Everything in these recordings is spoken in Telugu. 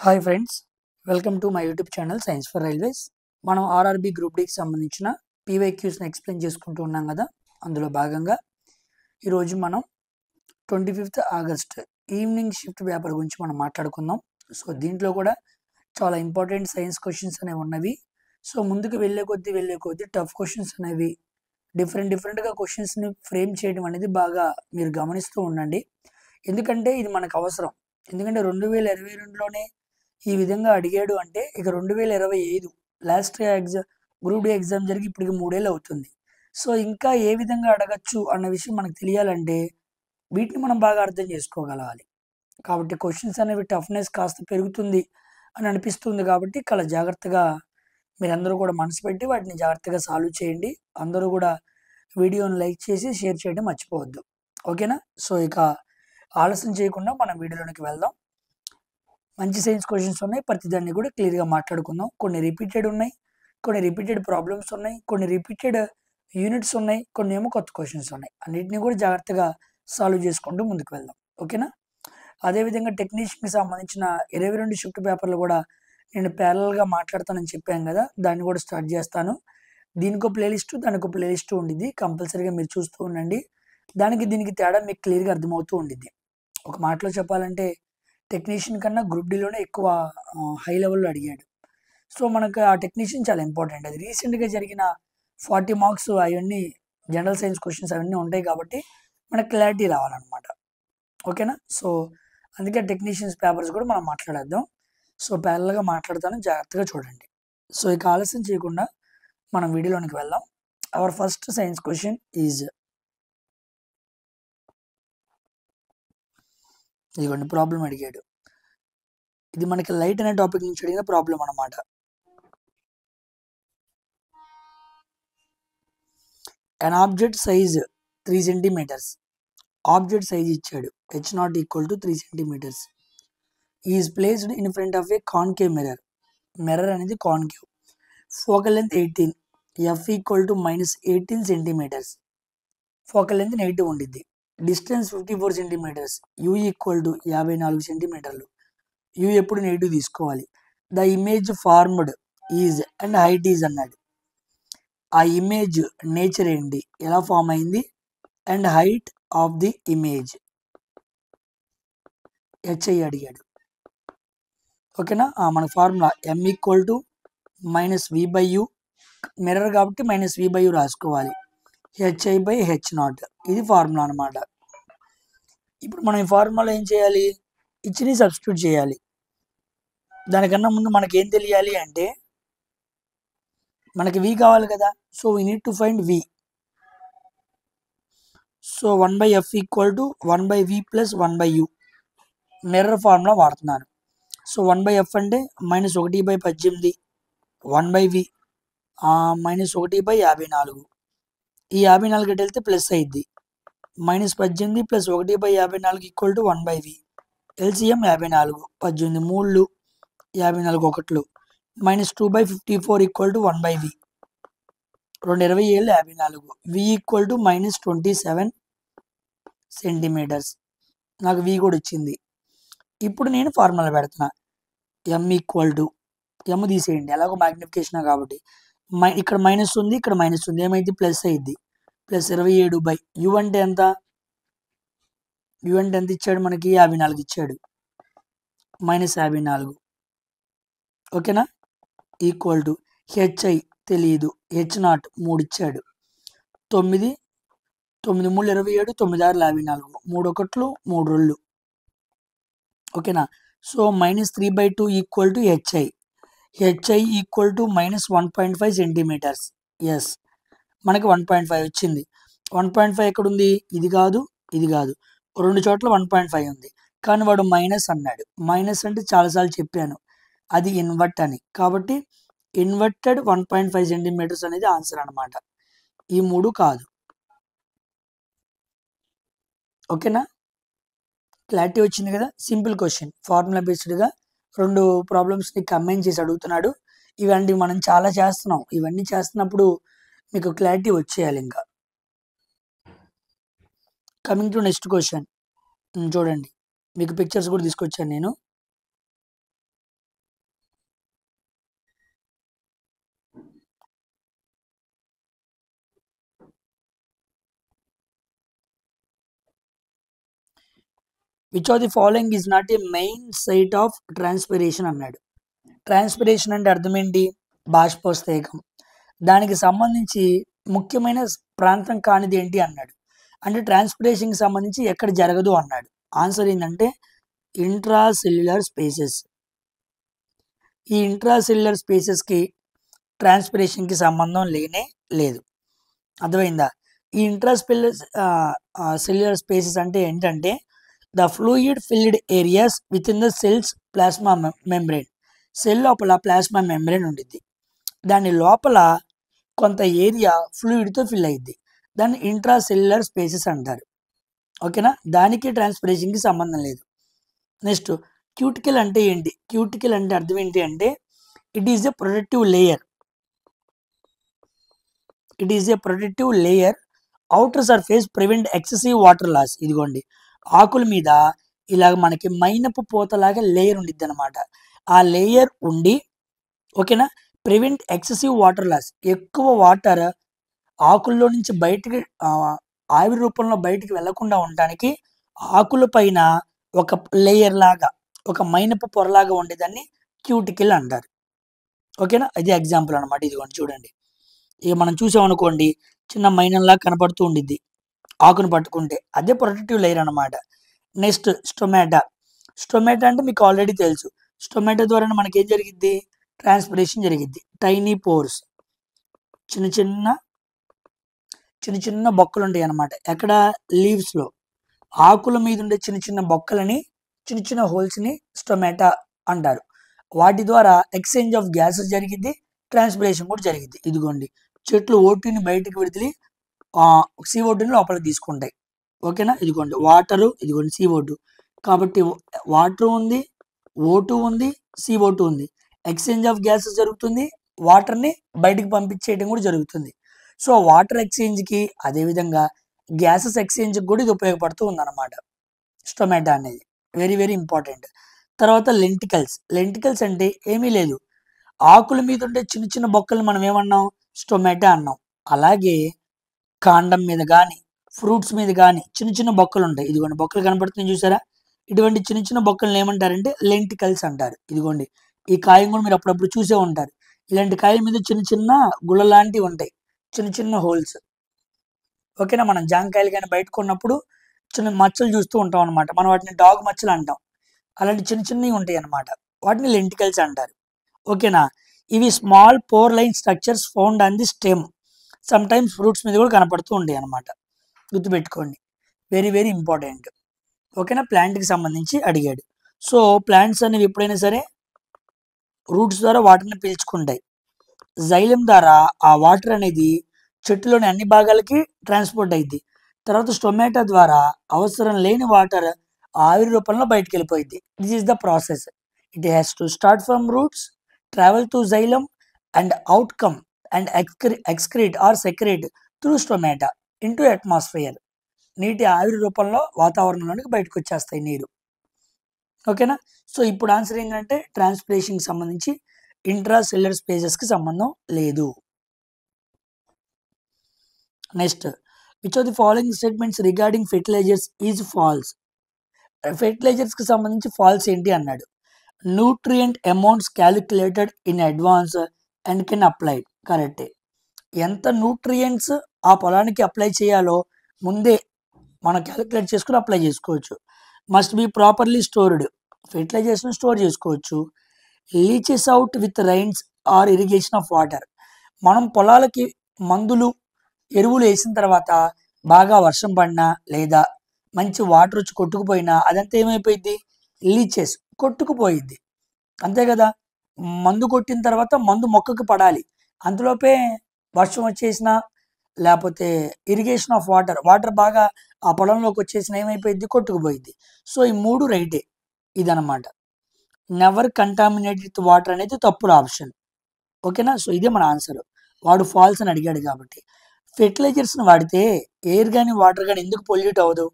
Hi friends, welcome to my YouTube channel science for railways. మనం ఆర్ఆర్బి గ్రూప్ డీకి సంబంధించిన పీవైక్యూస్ని ఎక్స్ప్లెయిన్ చేసుకుంటూ ఉన్నాం కదా. అందులో భాగంగా ఈరోజు మనం 25th August evening shift paper గురించి మనం మాట్లాడుకుందాం. సో దీంట్లో కూడా చాలా ఇంపార్టెంట్ సైన్స్ క్వశ్చన్స్ అనేవి ఉన్నవి. సో ముందుకు వెళ్ళే కొద్దీ టఫ్ క్వశ్చన్స్ అనేవి డిఫరెంట్గా క్వశ్చన్స్ని ఫ్రేమ్ చేయడం అనేది బాగా మీరు గమనిస్తూ ఉండండి. ఎందుకంటే ఇది మనకు అవసరం. ఎందుకంటే 2022లోనే ఈ విధంగా అడిగాడు అంటే ఇక 2025 last exam group D exam జరిగి ఇప్పటికి 3 ఏళ్ళు అవుతుంది. సో ఇంకా ఏ విధంగా అడగచ్చు అన్న విషయం మనకు తెలియాలంటే వీటిని మనం బాగా అర్థం చేసుకోగలగాలి. కాబట్టి క్వశ్చన్స్ అనేవి టఫ్నెస్ కాస్త పెరుగుతుంది అని అనిపిస్తుంది. కాబట్టి చాలా జాగ్రత్తగా మీరందరూ కూడా మనసు పెట్టి వాటిని జాగ్రత్తగా సాల్వ్ చేయండి. అందరూ కూడా వీడియోని లైక్ చేసి షేర్ చేయడం మర్చిపోవద్దు. ఓకేనా? సో ఇక ఆలస్యం చేయకుండా మనం వీడియోలోకి వెళ్దాం. మంచి సైన్స్ క్వశ్చన్స్ ఉన్నాయి. ప్రతిదాన్ని కూడా క్లియర్గా మాట్లాడుకుందాం. కొన్ని రిపీటెడ్ ఉన్నాయి, కొన్ని రిపీటెడ్ ప్రాబ్లమ్స్ ఉన్నాయి, కొన్ని రిపీటెడ్ యూనిట్స్ ఉన్నాయి, కొన్ని ఏమో కొత్త క్వశ్చన్స్ ఉన్నాయి. అన్నిటిని కూడా జాగ్రత్తగా సాల్వ్ చేసుకుంటూ ముందుకు వెళ్దాం. ఓకేనా? అదేవిధంగా టెక్నీషియన్కి సంబంధించిన 22 షిఫ్ట్ పేపర్లు కూడా నేను ప్యారల్గా మాట్లాడతానని చెప్పాను కదా, దాన్ని కూడా స్టార్ట్ చేస్తాను. దీనికో ప్లేలిస్టు, దానికో ప్లేలిస్టు ఉండిద్ది. కంపల్సరీగా మీరు చూస్తూ ఉండండి. దీనికి తేడా మీకు క్లియర్గా అర్థమవుతూ ఉండిద్ది. ఒక మాటలో చెప్పాలంటే టెక్నీషియన్ కన్నా గ్రూప్ డీలోనే ఎక్కువ హై లెవెల్లో అడిగాడు. సో మనకు ఆ టెక్నీషియన్ చాలా ఇంపార్టెంట్. అది రీసెంట్గా జరిగిన 40 మార్క్స్ అవన్నీ జనరల్ సైన్స్ క్వశ్చన్స్ అవన్నీ ఉంటాయి కాబట్టి మనకు క్లారిటీ రావాలన్నమాట. ఓకేనా? సో అందుకే టెక్నీషియన్స్ పేపర్స్ కూడా మనం మాట్లాడేద్దాం. సో ప్యారల్గా మాట్లాడతాను, జాగ్రత్తగా చూడండి. సో ఇక ఆలస్యం చేయకుండా మనం వీడియోలోనికి వెళ్దాం. Our first science question is, ఇదిగోండి ప్రాబ్లం అడిగాడు. ఇది మనకి లైట్ అనే టాపిక్ నుంచి అడిగిన ప్రాబ్లం అన్నమాట. an object size 3 centimeters. Object size ఇచ్చాడు h not equal to 3 centimeters. is placed in front of a concave mirror. Mirror అనేది concave. Focal length 18, f equal to -18 centimetres. Focal length negative ఉండిద్ది. Distance 54 centimetres. u equal to 54 సెంటీమీటర్లు. u ఎప్పుడు నెగిటివ్ తీసుకోవాలి. The image formed is and height is అన్నాడు. ఆ ఇమేజ్ నేచర్ ఏంటి, ఎలా ఫామ్ అయింది, and height of the image HI అడిగాడు. ఓకేనా? మన formula m equal to -v/u. Mirror కాబట్టి -v/u రాసుకోవాలి. hi/h0 ఇది ఫార్ములా అనమాట. ఇప్పుడు మనం ఈ ఫార్ములా ఏం చేయాలి, ఇచ్చిని సబ్స్టిట్యూట్ చేయాలి. దానికన్నా ముందు మనకి ఏం తెలియాలి అంటే మనకి v కావాలి కదా. So we need to find v. So 1/f equal to 1/v plus 1/u mirror formula వాడుతున్నాను. సో 1/f అంటే -1/18, 1/v -1/54. ఈ 54 ఎటు వెళ్తే ప్లస్ అయింది. -18 plus 1/54 equal to 1/v. LCM 54, 18 3 54 1 -2/54 equal to 1/v. 2 27 54. v equal to -27 centimetres. నాకు v కూడా వచ్చింది. ఇప్పుడు నేను ఫార్ములా పెడుతున్నా. m ఈక్వల్ టు m తీసేయండి, ఎలాగో మ్యాగ్నిఫికేషన్ కాబట్టి. ఇక్కడ మైనస్ ఉంది, ఇక్కడ మైనస్ ఉంది, ఏమైంది ప్లస్ అయింది. ప్లస్ 27/u అంటే ఎంత, u అంటే ఎంత ఇచ్చాడు మనకి, 54 ఇచ్చాడు. -54. ఓకేనా? ఈక్వల్ టు హెచ్ఐ తెలియదు, h0 3 ఇచ్చాడు. 9 9 3 27, 9 6 54, 3 1 3 2. ఓకేనా? So -3/2 equal to HI. HI equal to -1.5 centimetres. Yes, మనకి 1.5 వచ్చింది. 1.5 ఎక్కడ ఉంది, ఇది కాదు ఇది కాదు, 2 చోట్ల 1.5 ఉంది. కానీ వాడు మైనస్ అన్నాడు. మైనస్ అంటే చాలాసార్లు చెప్పాను, అది ఇన్వర్ట్ అని. కాబట్టి ఇన్వర్టెడ్ 1.5 సెంటీమీటర్స్ అనేది ఆన్సర్ అనమాట. ఈ 3 కాదు. ఓకేనా? క్లారిటీ వచ్చింది కదా. సింపుల్ క్వశ్చన్, ఫార్ములా బేస్డ్గా 2 ప్రాబ్లమ్స్ని కంబైన్ చేసి అడుగుతున్నాడు. ఇవన్నీ మనం చాలా చేస్తున్నాం. ఇవన్నీ చేస్తున్నప్పుడు మీకు క్లారిటీ వచ్చేయాలి. ఇంకా కమింగ్ టు నెక్స్ట్ క్వశ్చన్ చూడండి. మీకు పిక్చర్స్ కూడా తీసుకొచ్చాను నేను. Which of the following is not a main site of transpiration అన్నాడు. ట్రాన్స్పిరేషన్ అంటే అర్థం ఏంటి? బాష్పోత్సేకం. దానికి సంబంధించి ముఖ్యమైన ప్రాంతం కానిది ఏంటి అన్నాడు. అంటే ట్రాన్స్పిరేషన్కి సంబంధించి ఎక్కడ జరగదు అన్నాడు. ఆన్సర్ ఏంటంటే ఇంట్రాసెల్యులర్ స్పేసెస్. ఈ ఇంట్రాసెల్యులర్ స్పేసెస్కి ట్రాన్స్పిరేషన్కి సంబంధం లేనే లేదు. అర్థమైందా? ఈ సెల్యులర్ స్పేసెస్ అంటే ఏంటంటే the fluid field areas with in the cells plasma membrane. Cell లోపల ప్లాస్మా మెంబ్రెయిన్ ఉంటుంది. దాని లోపల కొంత ఏరియా ఫ్లూయిడ్తో ఫిల్ అయ్యింది. దాన్ని ఇంట్రాసెల్యులర్ స్పేసెస్ అంటారు. ఓకేనా? దానికి ట్రాన్స్పిరేషన్కి సంబంధం లేదు. నెక్స్ట్ క్యూటికల్ అంటే ఏంటి? క్యూటికల్ అంటే అర్థం ఏంటి అంటే it is a protective layer. It is a protective layer. Outer surface prevent excessive water loss. ఇదిగోండి, ఆకుల మీద ఇలాగ మనకి మైనపు పూతలాగా లేయర్ ఉండిద్ది అనమాట. ఆ లేయర్ ఉండి, ఓకేనా, ప్రివెంట్ ఎక్సెసివ్ వాటర్ లాస్. ఎక్కువ వాటర్ ఆకుల్లో నుంచి బయటికి ఆవిరి రూపంలో బయటికి వెళ్లకుండా ఉండడానికి ఆకుల పైన ఒక లేయర్ లాగా, ఒక మైనపు పొరలాగా ఉండేదాన్ని క్యూటికల్ అంటారు. ఓకేనా? ఇది ఎగ్జాంపుల్ అనమాట. ఇదిగోండి చూడండి, ఇక మనం చూసామనుకోండి, చిన్న మైనంలా కనపడుతూ ఉండిద్ది ఆకును పట్టుకుంటే, అదే ప్రొటెక్టివ్ లేయర్ అనమాట. Next stomata. స్టొమాటా అంటే మీకు ఆల్రెడీ తెలుసు. స్టొమాటో ద్వారా మనకి ఏం జరిగిద్ది? ట్రాన్స్పిరేషన్ జరిగిద్ది. టైనీ పోర్స్, చిన్న చిన్న బొక్కలు ఉంటాయి అన్నమాట. ఎక్కడ? లీవ్స్లో. ఆకుల మీద ఉండే చిన్న చిన్న బొక్కలని, చిన్న చిన్న హోల్స్ని స్టొమాటా అంటారు. వాటి ద్వారా ఎక్స్చేంజ్ ఆఫ్ గ్యాసెస్ జరిగిద్ది, ట్రాన్స్పిరేషన్ కూడా జరిగిద్ది. ఇదిగోండి, చెట్లు ఓటుని బయటకు విడిదిలి CO2ని లోపలికి తీసుకుంటాయి. ఓకేనా? ఇదిగోండి వాటరు, ఇదిగోండి CO2. కాబట్టి వాటర్ ఉంది, O2 ఉంది, CO2 ఉంది. ఎక్స్చేంజ్ ఆఫ్ గ్యాసెస్ జరుగుతుంది, వాటర్ని బయటికి పంపించేయడం కూడా జరుగుతుంది. సో వాటర్ ఎక్స్చేంజ్కి, అదేవిధంగా గ్యాసెస్ ఎక్స్చేంజ్కి కూడా ఇది ఉపయోగపడుతూ ఉందన్నమాట స్టొమాటా అనేది. Very very important. తర్వాత లెంటికల్స్. లెంటికల్స్ అంటే ఏమీ లేదు, ఆకుల మీద ఉండే చిన్న చిన్న బొక్కలు మనం ఏమన్నాం? స్టొమాటా అన్నాం. అలాగే కాండం మీద కానీ, ఫ్రూట్స్ మీద కానీ చిన్న చిన్న బొక్కలు ఉంటాయి. ఇదిగోండి బొక్కలు కనపడుతుంది చూసారా? ఇటువంటి చిన్న చిన్న బొక్కలను ఏమంటారంటే లెంటికల్స్ అంటారు. ఇదిగోండి, ఈ కాయం కూడా మీరు అప్పుడప్పుడు చూసే ఉంటారు. ఇలాంటి కాయ మీద చిన్న చిన్న గుళ్ళ లాంటివి ఉంటాయి, చిన్న చిన్న హోల్స్. ఓకేనా? మనం జాంకాయలు కానీ బయట కొన్నప్పుడు చిన్న మచ్చలు చూస్తూ ఉంటాం అనమాట. మనం వాటిని డాగ్ మచ్చలు అంటాం. అలాంటి చిన్న చిన్నవి ఉంటాయి అన్నమాట. వాటిని లెంటికల్స్ అంటారు. ఓకేనా? ఇవి small pore line structures found on the stem. Sometimes fruits మీద కూడా కనపడుతూ ఉంటాయి అన్నమాట. గుర్తుపెట్టుకోండి, వెరీ వెరీ ఇంపార్టెంట్. ఓకేనా? ప్లాంట్కి సంబంధించి అడిగాడు. సో ప్లాంట్స్ అనేవి ఎప్పుడైనా సరే రూట్స్ ద్వారా వాటర్ని పీల్చుకుంటాయి. జైలం ద్వారా ఆ వాటర్ అనేది చెట్టులోని అన్ని భాగాలకి ట్రాన్స్పోర్ట్ అయింది. తర్వాత స్టొమాటో ద్వారా అవసరం లేని వాటర్ ఆవిరి రూపంలో బయటకు వెళ్ళిపోయింది. This is the process. It has to start from roots, travel to xylem and outcome and excrete or secrete through stomata into atmosphere. నీటి ఆవిరి రూపంలో వాతావరణంలోనికి బయటకు వచ్చేస్తాయి నీరు. ఓకేనా? సో ఇప్పుడు ఆన్సర్ ఏంటంటే ట్రాన్స్పిరేషన్కి సంబంధించి ఇంట్రాసెల్యులర్ స్పేసెస్కి సంబంధం లేదు. Next, which of the following statements regarding fertilisers is false? ఫెర్టిలైజర్స్కి సంబంధించి ఫాల్స్ ఏంటి అన్నాడు. Nutrient amounts calculated in advance and can applied. కరెక్టే. ఎంత న్యూట్రియంట్స్ ఆ పొలానికి అప్లై చేయాలో ముందే మనం క్యాలిక్యులేట్ చేసుకుని అప్లై చేసుకోవచ్చు. Must be properly stored. ఫెర్టిలైజర్స్ని స్టోర్ చేసుకోవచ్చు. Leaches out with rains or irrigation of water. మనం పొలాలకి మందులు, ఎరువులు వేసిన తర్వాత బాగా వర్షం పడినా లేదా మంచి వాటర్ వచ్చి కొట్టుకుపోయినా అదంతా ఏమైపోయింది? లీచెస్, కొట్టుకుపోయిద్ది. అంతే కదా? మందు కొట్టిన తర్వాత మందు మొక్కకు పడాలి, అంతలోపే వర్షం వచ్చేసినా లేకపోతే ఇరిగేషన్ ఆఫ్ వాటర్ బాగా ఆ పొలంలోకి వచ్చేసిన ఏమైపోయింది? కొట్టుకుపోయింది. సో ఈ మూడు రైటే. ఇదనమాట. నెవర్ కంటామినేట్ విత్ వాటర్ అనేది తప్పుడు ఆప్షన్. ఓకేనా? సో ఇదే మన ఆన్సర్. వాడు ఫాల్స్ అని అడిగాడు కాబట్టి. ఫెర్టిలైజర్స్ని వాడితే ఎయిర్ కానీ వాటర్ కానీ ఎందుకు పొల్యూట్ అవ్వదు?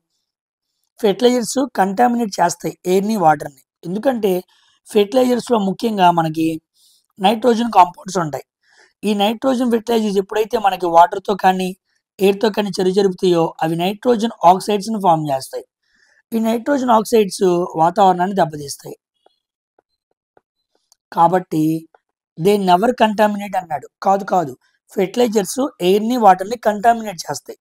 ఫెర్టిలైజర్స్ కంటామినేట్ చేస్తాయి ఎయిర్ని, వాటర్ని. ఎందుకంటే ఫెర్టిలైజర్స్లో ముఖ్యంగా మనకి నైట్రోజన్ కాంపౌండ్స్ ఉంటాయి. ఈ నైట్రోజన్ ఫెర్టిలైజర్స్ ఎప్పుడైతే మనకి వాటర్తో కానీ ఎయిర్తో కానీ జరుపుతాయో అవి నైట్రోజన్ ఆక్సైడ్స్ని ఫామ్ చేస్తాయి. ఈ నైట్రోజన్ ఆక్సైడ్స్ వాతావరణాన్ని దెబ్బతీస్తాయి. కాబట్టి దే నెవర్ కంటామినేట్ అన్నాడు. కాదు ఫెర్టిలైజర్స్ ఎయిర్ని వాటర్ని కంటామినేట్ చేస్తాయి,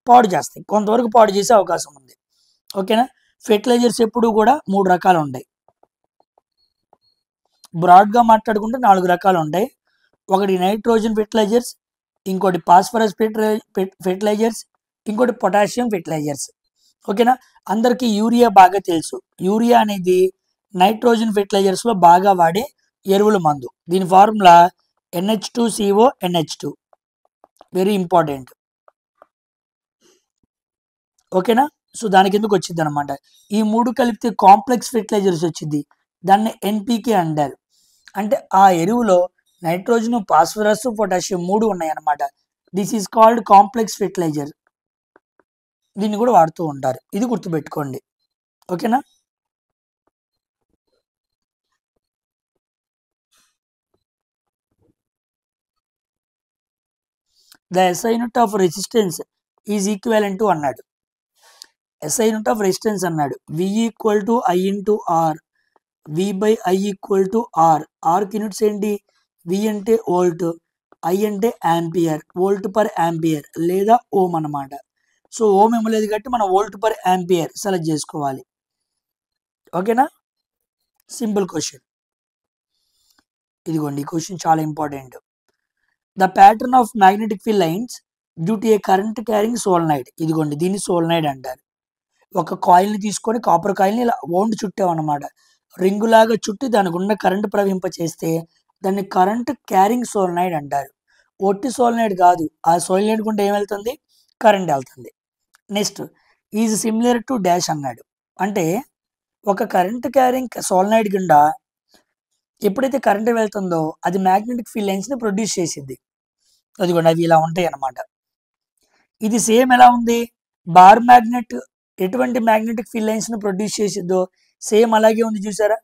పాడు చేస్తాయి, కొంతవరకు పాడు చేసే అవకాశం ఉంది. ఓకేనా. ఫెర్టిలైజర్స్ ఎప్పుడు కూడా 3 రకాలు ఉంటాయి. బ్రాడ్గా మాట్లాడుకుంటే 4 రకాలు ఉంటాయి. ఒకటి నైట్రోజన్ ఫెర్టిలైజర్స్, ఇంకోటి ఫాస్ఫరస్ ఫెర్టిలైజర్స్, ఇంకోటి పొటాషియం ఫెర్టిలైజర్స్. ఓకేనా. అందరికీ యూరియా బాగా తెలుసు. యూరియా అనేది నైట్రోజన్ ఫెర్టిలైజర్స్లో బాగా వాడే ఎరువుల మందు. దీని formula NH2CO NH2, very important. ఓకేనా. సో దానికి ఎందుకు వచ్చింది అనమాట. ఈ 3 కలిపితే కాంప్లెక్స్ ఫెర్టిలైజర్స్ వచ్చింది, దాన్ని NPK అంటారు. అంటే ఆ ఎరువులో నైట్రోజన్, ఫాస్ఫరస్, పొటాషియం 3 ఉన్నాయి అన్నమాట. This is called complex fertiliser. దీన్ని కూడా వాడుతూ ఉంటారు, ఇది గుర్తుపెట్టుకోండి. ఓకేనా. The SI unit of resistance is equivalent to అన్నాడు. SI యూనిట్ ఆఫ్ రెసిస్టెన్స్ అన్నాడు. V equal to I into R, V by I equal to R. ఆర్కి యూనిట్స్ ఏంటి? V అంటే వోల్ట్, I అంటే యాంపియర్, వోల్ట్ పర్ యాంపియర్ లేదా ఓం అన్నమాట. సో ఓం ఇవ్వలేదు కాబట్టి మనం వోల్ట్ పర్ యాంపియర్ సెలెక్ట్ చేసుకోవాలి. ఓకేనా. Simple question. ఇదిగోండి, ఈ క్వశ్చన్ చాలా important. The pattern of magnetic field lines due to A current carrying solenoid. ఇదిగోండి, దీన్ని సోలనాయిడ్ అంటారు. ఒక కాయిల్ని తీసుకొని కాపర్ కాయిల్ని ఇలా వౌండ్ చుట్టామన్నమాట. రింగులాగా చుట్టి దానికి ఉన్న కరెంట్ ప్రవహింప చేస్తే దాన్ని కరెంట్ క్యారింగ్ సోలనాయిడ్ అంటారు. ఒట్టి సోలనాయిడ్ కాదు, ఆ సోలనాయిడ్ గుండా ఏం వెళ్తుంది? కరెంట్ వెళ్తుంది. Next, is similar to dash అన్నాడు. అంటే ఒక కరెంట్ క్యారింగ్ సోలనాయిడ్ గుండా ఎప్పుడైతే కరెంట్ వెళ్తుందో అది మ్యాగ్నెటిక్ ఫీల్డ్ లైన్స్ని ప్రొడ్యూస్ చేసిద్ది. అదిగోండి, అవి ఇలా ఉంటాయి అన్నమాట. ఇది సేమ్ ఎలా ఉంది? బార్ మ్యాగ్నెట్ ఎటువంటి మ్యాగ్నెటిక్ ఫీల్డ్ లైన్స్ని ప్రొడ్యూస్ చేసిద్దో సేమ్ అలాగే ఉంది, చూసారా.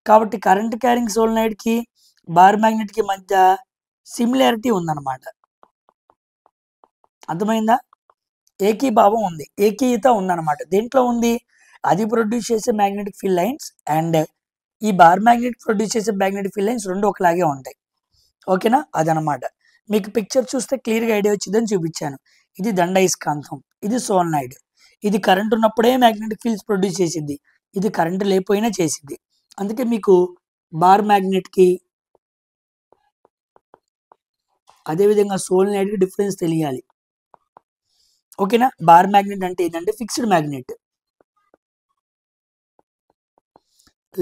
కాబట్టి కరెంట్ క్యారింగ్ సోలనాయిడ్కి బార్ మ్యాగ్నెట్కి మధ్య సిమిలారిటీ ఉందన్నమాట. అర్థమైందా? ఏకీభావం ఉంది, ఏకీయత ఉందన్నమాట. దేంట్లో ఉంది? అది ప్రొడ్యూస్ చేసే మ్యాగ్నెటిక్ ఫీల్డ్ లైన్స్ అండ్ ఈ బార్ మ్యాగ్నెట్ ప్రొడ్యూస్ చేసే మ్యాగ్నెటిక్ ఫీల్డ్ లైన్స్ రెండు ఒకలాగే ఉంటాయి. ఓకేనా. అదనమాట. మీకు పిక్చర్ చూస్తే క్లియర్గా ఐడియా వచ్చిందని చూపించాను. ఇది దండయస్కాంతం, ఇది సోలనాయిడ్. ఇది కరెంట్ ఉన్నప్పుడే మ్యాగ్నెటిక్ ఫీల్డ్స్ ప్రొడ్యూస్ చేసిద్ది, ఇది కరెంట్ లేకపోయినా చేసిద్ది. అందుకే మీకు బార్ మ్యాగ్నెట్కి అదేవిధంగా సోలనాయిడ్కి డిఫరెన్స్ తెలియాలి. ఓకేనా. బార్ మ్యాగ్నెట్ అంటే ఏంటంటే ఫిక్స్డ్ మ్యాగ్నెట్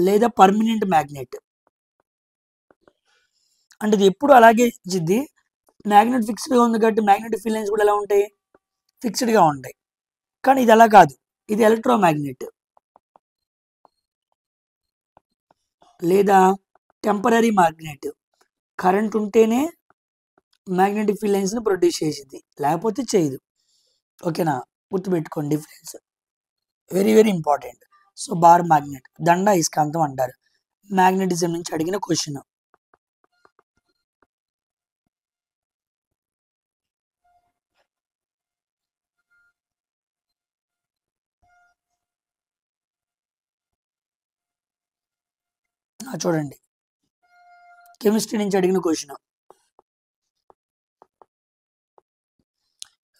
లేదా పర్మనెంట్ మ్యాగ్నెట్. అంటే ఇది ఎప్పుడు అలాగే ఇచ్చిద్ది. మ్యాగ్నెట్ ఫిక్స్డ్గా ఉంది కాబట్టి మ్యాగ్నెటిక్ ఫీల్డ్ లైన్స్ కూడా ఎలా ఉంటాయి? ఫిక్స్డ్గా ఉంటాయి. కానీ ఇది అలా కాదు, ఇది ఎలక్ట్రోమాగ్నెట్ లేదా టెంపరీ మ్యాగ్నెట్. కరెంట్ ఉంటేనే మ్యాగ్నెటిక్ ఫీల్డ్ లైన్స్ని ప్రొడ్యూస్ చేసిద్ది, లేకపోతే చేయదు. ఓకేనా. గుర్తుపెట్టుకోండి difference, very very important. So bar magnet, దండ అయస్కాంతం అంటారు. మ్యాగ్నెటిజం నుంచి అడిగిన క్వశ్చన్. చూడండి, కెమిస్ట్రీ నుంచి అడిగిన question.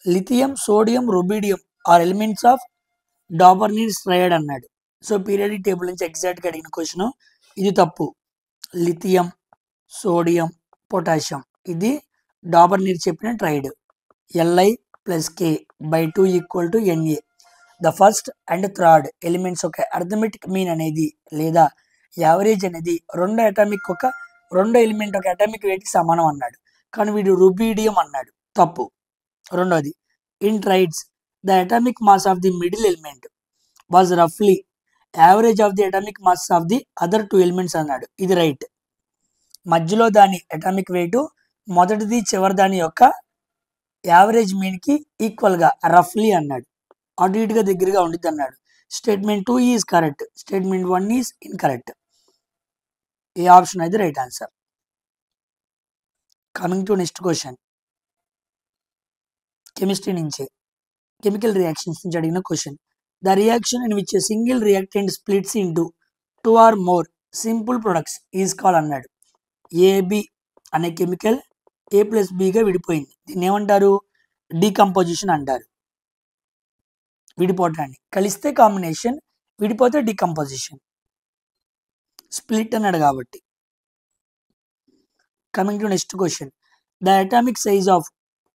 Lithium, sodium, rubidium are elements of Dobereiner's triad అన్నాడు. సో పీరియాడిక్ టేబుల్ నుంచి ఎగ్జాక్ట్గా అడిగిన క్వశ్చన్. ఇది తప్పు. లిథియం, సోడియం, పొటాషియం ఇది డాబర్నీర్ చెప్పిన tried. Li+K/2 = Na. The first and third elements ఒక అర్థమెటిక్ మీన్ అనేది లేదా యావరేజ్ అనేది రెండో ఎలిమెంట్ ఒక అటామిక్ వెయిట్కి సమానం అన్నాడు. కానీ వీడు రుబీడియం అన్నాడు, తప్పు. రెండోది, in triads the atomic mass of the middle element was రఫ్లీ average of the atomic mass of the other 2 elements అన్నాడు. ఇది రైట్. మధ్యలో దాని అటామిక్ వెయిట్ మొదటిది చివరి దాని యొక్క యావరేజ్ మీన్కి ఈక్వల్గా రఫ్లీ అన్నాడు, అటు ఇటుగా దగ్గరగా ఉండిద్ది అన్నాడు. Statement 2 is correct, statement 1 is incorrect. A option అయితే right answer. Coming to next question. Chemistry నుంచి కెమికల్ రియాక్షన్స్ నుంచి అడిగిన question. The reaction in which single reactant splits into 2 or more simple products is call అన్నాడు. ఏబి అనే కెమికల్ A+Bగా విడిపోయింది. దీన్ని ఏమంటారు? డీకంపోజిషన్ అంటారు. విడిపోవటాన్ని. కలిస్తే కాంబినేషన్, విడిపోతే డీకంపోజిషన్. స్ప్లిట్ అన్నాడు కాబట్టి. Coming to next question. The atomic size of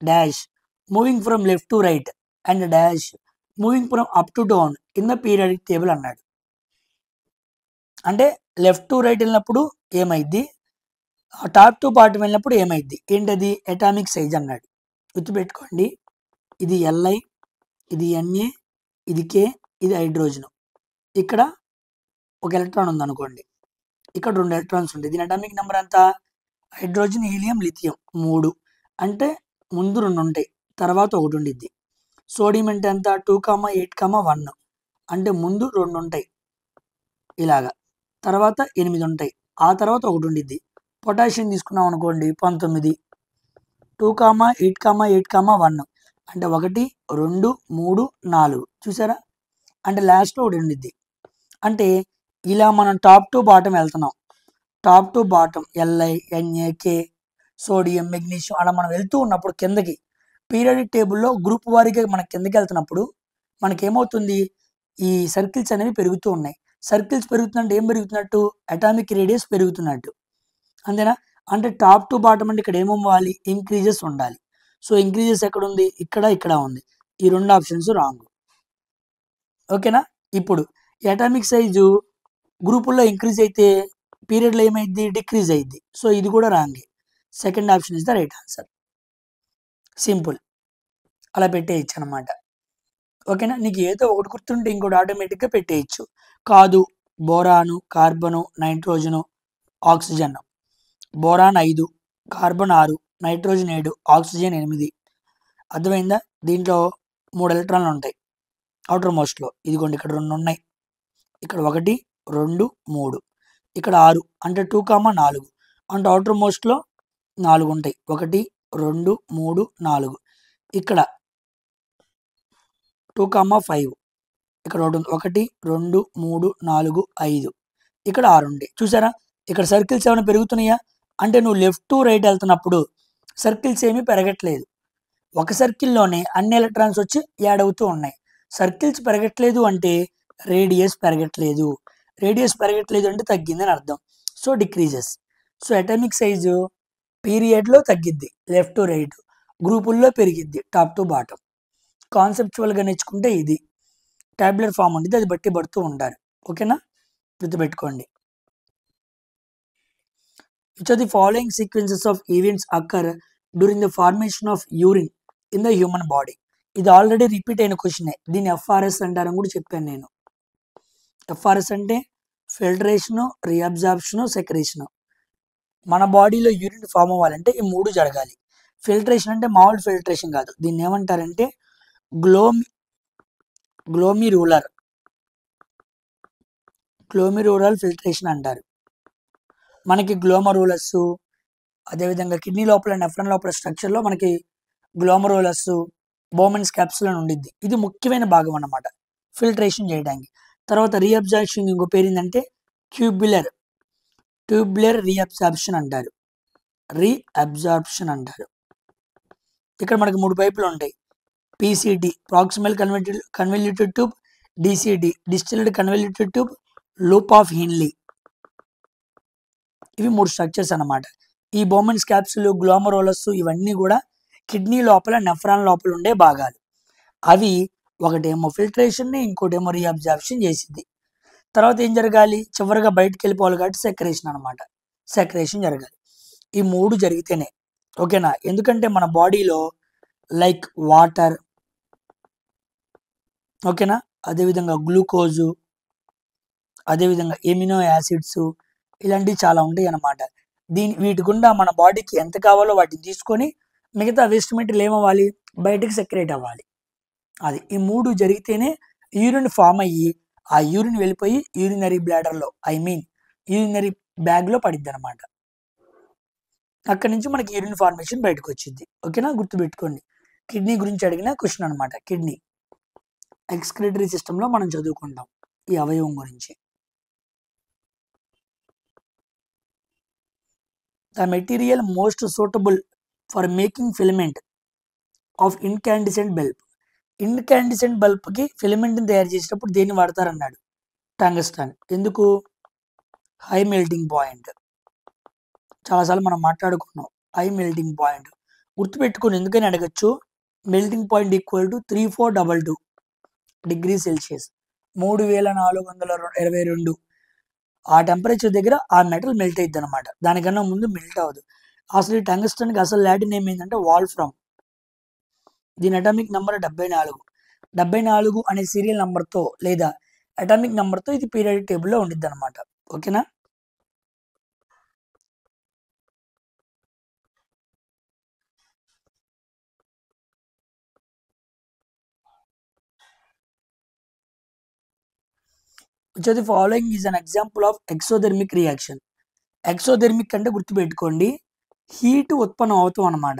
dash moving from left to right and dash moving from up to down in the periodic table అన్నాడు. అంటే లెఫ్ట్ టు రైట్ వెళ్ళినప్పుడు ఏమైంది, టాప్ టు బాటం వెళ్ళినప్పుడు ఏమైంది, ఏంటది? అటామిక్ సైజ్ అన్నాడు. గుర్తుపెట్టుకోండి, ఇది Li, ఇది Na, ఇది K, ఇది హైడ్రోజన్. ఇక్కడ ఒక ఎలక్ట్రాన్ ఉంది అనుకోండి, ఇక్కడ 2 ఎలక్ట్రాన్స్ ఉంటాయి. దీని అటామిక్ నెంబర్ అంతా హైడ్రోజన్, హీలియం, లిథియం 3. అంటే ముందు 2 ఉంటాయి, తర్వాత 1 ఉండిద్ది. సోడియం అంటే ఎంత? 2,8,1. అంటే ముందు 2 ఉంటాయి ఇలాగా, తర్వాత 8 ఉంటాయి, ఆ తర్వాత 1 ఉండిద్ది. పొటాషియం తీసుకున్నాం అనుకోండి 19, 2,8,8,1. అంటే 1, 2, 3, 4. చూసారా? అంటే లాస్ట్లో 1 ఉండిద్ది. అంటే ఇలా మనం టాప్ టు బాటం వెళ్తున్నాం. Top to bottom Li, Na, K, sodium, magnesium అలా మనం వెళ్తూ ఉన్నప్పుడు కిందకి పీరియాడిక్ టేబుల్లో గ్రూప్ వారీగా మనం కిందకి వెళ్తున్నప్పుడు మనకేమవుతుంది? ఈ సర్కిల్స్ అనేవి పెరుగుతూ ఉన్నాయి. సర్కిల్స్ పెరుగుతున్నట్టు ఏం పెరుగుతున్నట్టు? Atomic radius పెరుగుతున్నట్టు. అంతేనా? అంటే టాప్ టు బాటం అంటే ఇక్కడ ఏమవ్వాలి? ఇంక్రీజెస్ ఉండాలి. సో ఇంక్రీజెస్ ఎక్కడ ఉంది? ఇక్కడ, ఇక్కడ ఉంది. ఈ 2 ఆప్షన్స్ రాంగ్. ఓకేనా? ఇప్పుడు అటామిక్ సైజు గ్రూపుల్లో ఇంక్రీజ్ అయితే పీరియడ్లో ఏమైంది? డిక్రీజ్ అయింది. సో ఇది కూడా రాంగే. Second option is the right answer. Simple, అలా పెట్టేయచ్చు అనమాట. ఓకేనా? నీకు ఏదో ఒకటి గుర్తుంటే ఇంకోటి ఆటోమేటిక్గా పెట్టేయచ్చు. కాదు, boron, carbon, nitrogen, oxygen. Boron 5, carbon 6, nitrogen 7, oxygen 8. అర్థమైందా? దీంట్లో 3 ఎలక్ట్రాన్లు ఉంటాయి అవుటర్ మోస్ట్లో. ఇదిగోండి ఇక్కడ 2 ఉన్నాయి, ఇక్కడ 1, 2, 3, ఇక్కడ 6 అంటే 2,4. అంటే అవుటర్ మోస్ట్లో 4 ఉంటాయి, 1, 2, 3, 4. ఇక్కడ 2,5, ఇక్కడ 1, 2, 3, 4, 5. ఇక్కడ 6 ఉంటాయి. చూసారా? ఇక్కడ సర్కిల్స్ ఏమైనా పెరుగుతున్నాయా? అంటే నువ్వు లెఫ్ట్ టు రైట్ వెళ్తున్నప్పుడు సర్కిల్స్ ఏమీ పెరగట్లేదు. ఒక సర్కిల్లోనే అన్ని ఎలక్ట్రాన్స్ వచ్చి యాడ్ అవుతూ ఉన్నాయి. సర్కిల్స్ పెరగట్లేదు అంటే రేడియస్ పెరగట్లేదు. రేడియస్ పెరగట్లేదు అంటే తగ్గిందని అర్థం. So decreases. So atomic size పీరియడ్లో తగ్గిద్ది లెఫ్ట్ టు రైట్, గ్రూపుల్లో పెరిగిద్ది టాప్ టు బాటం. కాన్సెప్చువల్గా నేర్చుకుంటే ఇది టాబ్లెట్ ఫామ్ ఉంటుంది, అది బట్టి పడుతూ ఉంటారు. ఓకేనా? గుర్తుపెట్టుకోండి. Which of the following sequences of events occur during the formation of urine in the human body? ఇది ఆల్రెడీ రిపీట్ అయిన క్వశ్చనే. దీన్ని FRS అంటారని కూడా చెప్పాను నేను. FRS అంటే ఫిల్టరేషను, రీఅబ్జార్ప్షను, సెక్రేషను. మన బాడీలో యూరిన్ ఫామ్ అవ్వాలంటే ఈ 3 జరగాలి. ఫిల్టరేషన్ అంటే మామూలు ఫిల్టరేషన్ కాదు, దీన్ని ఏమంటారంటే గ్లోమిరూరల్ ఫిల్టరేషన్ అంటారు. మనకి గ్లోమరూలస్, అదేవిధంగా కిడ్నీ లోపల నెఫ్రాన్ లోపల స్ట్రక్చర్లో మనకి గ్లోమరూలస్, బోమెన్స్ క్యాప్సుల్ అని ఉండిద్ది. ఇది ముఖ్యమైన భాగం అన్నమాట ఫిల్టరేషన్ చేయడానికి. తర్వాత రీఅబ్జార్ప్షన్ ఇంకో పేరు ఏంటంటే ట్యూబులర్ రీఅబ్జార్ప్షన్ అంటారు. ఇక్కడ మనకి 3 పైపులు ఉంటాయి. PCT proximal convoluted tube, DCT distilled convoluted tube, loop of Henle. ఇవి 3 స్ట్రక్చర్స్ అన్నమాట. ఈ బోమెన్స్ క్యాప్సుల్, గ్లోమరోలస్ ఇవన్నీ కూడా కిడ్నీ లోపల నెఫ్రాన్ లోపల ఉండే భాగాలు. అవి ఒకటేమో ఫిల్టరేషన్ని, ఇంకోటేమో రీఅబ్జార్ప్షన్ చేసిద్ది. తర్వాత ఏం జరగాలి? చివరిగా బయటకు వెళ్ళిపోవాలి కాబట్టి సెక్రేషన్ అనమాట. సెక్రేషన్ జరగాలి. ఈ 3 జరిగితేనే. ఓకేనా? ఎందుకంటే మన బాడీలో లైక్ వాటర్, ఓకేనా, అదేవిధంగా గ్లూకోజు, అదేవిధంగా ఎమినో యాసిడ్స్ ఇలాంటివి చాలా ఉంటాయి అన్నమాట. వీటి గుండా మన బాడీకి ఎంత కావాలో వాటిని తీసుకొని మిగతా వేస్ట్ మెటీరియల్ ఏమవ్వాలి? బయటకు సెక్రేట్ అవ్వాలి. అది ఈ 3 జరిగితేనే యూరిన్ ఫామ్ అయ్యి ఆ యూరిన్ వెళ్ళిపోయి యూరినరీ బ్లాడర్లో, యూరినరీ బ్యాగ్లో పడిద్ది అనమాట. అక్కడి నుంచి మనకి యూరిన్ ఫార్మేషన్ బయటకు వచ్చింది. ఓకేనా? గుర్తుపెట్టుకోండి. కిడ్నీ గురించి అడిగిన క్వశ్చన్ అనమాట. కిడ్నీ ఎక్స్క్రిటరీ సిస్టంలో మనం చదువుకుంటాం ఈ అవయవం గురించి. The material most suitable for making filament of incandescent bulb. Incandescent బల్బ్కి ఫిలమెంట్ని తయారు చేసేటప్పుడు దేన్ని వాడతారన్నాడు? టంగస్టన్. ఎందుకు? High melting point. చాలాసార్లు మనం మాట్లాడుకున్నాం హై మెల్టింగ్ పాయింట్. గుర్తుపెట్టుకుని ఎందుకని అడగచ్చు. Melting point equal to 3422 degree Celsius, 3422. ఆ టెంపరేచర్ దగ్గర ఆ మెటల్ మెల్ట్ అవుతుంది అనమాట. దానికన్నా ముందు మెల్ట్ అవ్వదు. అసలు ఈ టంగస్టన్కి అసలు లాటిన్ నేమ్ ఏంటంటే వాల్ఫ్రమ్. దీని అటామిక్ నెంబర్ 74. 74 అనే సీరియల్ నెంబర్తో లేదా అటామిక్ నెంబర్తో ఇది పీరియాడిక్ టేబుల్లో ఉండిద్ది అనమాట. ఓకేనా? Which of the following is an example of exothermic reaction? Exothermic అంటే గుర్తుపెట్టుకోండి, హీట్ ఉత్పన్నం అవుతాం అన్నమాట.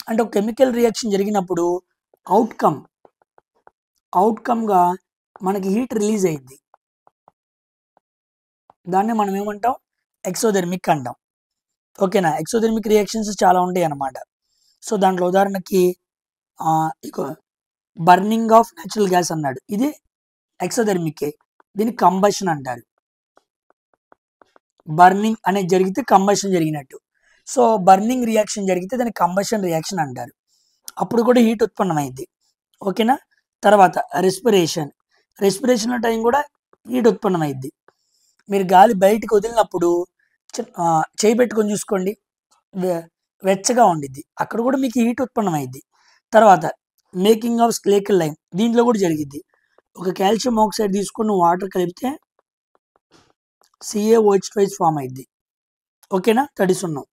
అంటే ఒక కెమికల్ రియాక్షన్ జరిగినప్పుడు అవుట్కమ్గా మనకి హీట్ రిలీజ్ అయ్యింది. దాన్ని మనం ఏమంటాం? ఎక్సోథెర్మిక్ అంటాం. ఓకేనా? ఎక్సోథెర్మిక్ రియాక్షన్స్ చాలా ఉంటాయి అన్నమాట. సో దాంట్లో ఉదాహరణకి బర్నింగ్ ఆఫ్ న్యాచురల్ గ్యాస్ అన్నాడు, ఇది ఎక్సోథెర్మికే. దీన్ని కంబషన్ అంటారు. బర్నింగ్ అనేది జరిగితే కంబషన్ జరిగినట్టు. సో బర్నింగ్ రియాక్షన్ జరిగితే దాన్ని కంబషన్ రియాక్షన్ అంటారు. అప్పుడు కూడా హీట్ ఉత్పన్నమైంది. ఓకేనా? తర్వాత రెస్పిరేషన్ టైం కూడా హీట్ ఉత్పన్నమైంది. మీరు గాలి బయటికి వదిలినప్పుడు చేయి పెట్టుకొని చూసుకోండి, వెచ్చగా ఉండిద్ది. అక్కడ కూడా మీకు హీట్ ఉత్పన్నమైంది. తర్వాత మేకింగ్ ఆఫ్ స్లేకల్ లైమ్, దీంట్లో కూడా జరిగిద్ది. ఒక కాల్షియం ఆక్సైడ్ తీసుకుని వాటర్ కలిపితే CaOH ఫామ్ అయింది. ఓకేనా? తడి సున్నం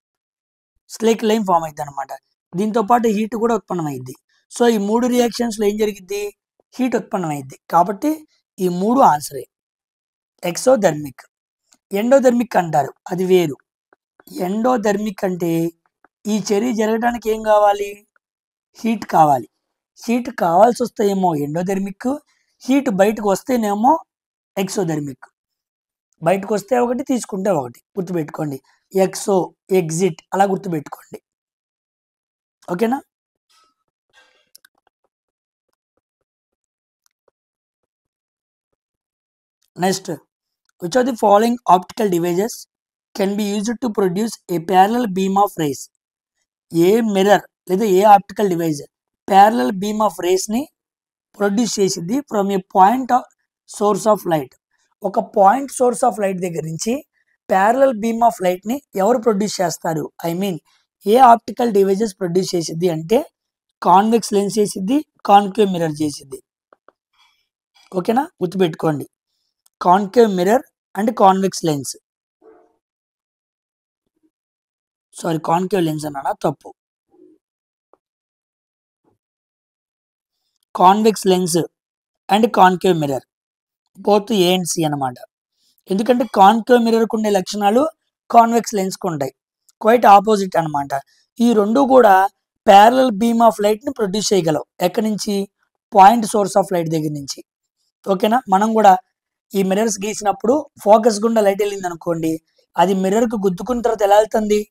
స్లేక్ లైమ్ ఫామ్ అయింది అనమాట. దీంతో పాటు హీట్ కూడా ఉత్పన్నమైంది. సో ఈ 3 రియాక్షన్స్లో ఏం జరిగిద్ది? హీట్ ఉత్పన్నమైంది. కాబట్టి ఈ 3 ఆన్సరే. ఎక్సోథెర్మిక్. ఎండోథెర్మిక్ అంటారు, అది వేరు. ఎండోథెర్మిక్ అంటే ఈ చర్య జరగడానికి ఏం కావాలి? హీట్ కావాలి. హీట్ కావాల్సి వస్తేనేమో ఎండోథెర్మిక్, హీట్ బయటకు వస్తేనేమో ఎక్సోథెర్మిక్. బయటకు వస్తే ఒకటి, తీసుకుంటే ఒకటి. గుర్తుపెట్టుకోండి, ఎక్సో ఎగ్జిట్ అలా గుర్తుపెట్టుకోండి. ఓకేనా? Next, which of the following optical devices can be used to produce a parallel beam of rays? A mirror లేదా a optical device parallel beam of రేస్ని ప్రొడ్యూస్ చేసింది from a point source of light? ఒక పాయింట్ సోర్స్ ఆఫ్ లైట్ దగ్గర నుంచి ప్యారలల్ బీమ్ ఆఫ్ లైట్ని ఎవరు ప్రొడ్యూస్ చేస్తారు? I mean a optical devices produce చేసిద్ది అంటే కాన్వెక్స్ లెన్స్ చేసిద్ది, కాన్కేవ్ మిర్రర్ చేసిద్ది. ఓకేనా? గుర్తుపెట్టుకోండి, concave mirror and convex lens. Sorry, concave lens అన్నానా? తప్పు. Convex lens and concave mirror both A and C అనమాట. ఎందుకంటే కాన్కేవ్ మిర్రర్కు ఉండే లక్షణాలు కాన్వెక్స్ లెన్స్కి ఉంటాయి, క్వైట్ ఆపోజిట్ అనమాట. ఈ రెండు కూడా ప్యారలల్ బీమ్ ఆఫ్ లైట్ని ప్రొడ్యూస్ చేయగలవు. ఎక్కడి నుంచి? పాయింట్ సోర్స్ ఆఫ్ లైట్ దగ్గర నుంచి. ఓకేనా? మనం కూడా ఈ మిర్రర్స్ గీసినప్పుడు ఫోకస్ గుండా లైట్ వెళ్ళింది అనుకోండి, అది మిర్రర్కు గుద్దుకున్న తర్వాత ఎలా వెళ్తుంది?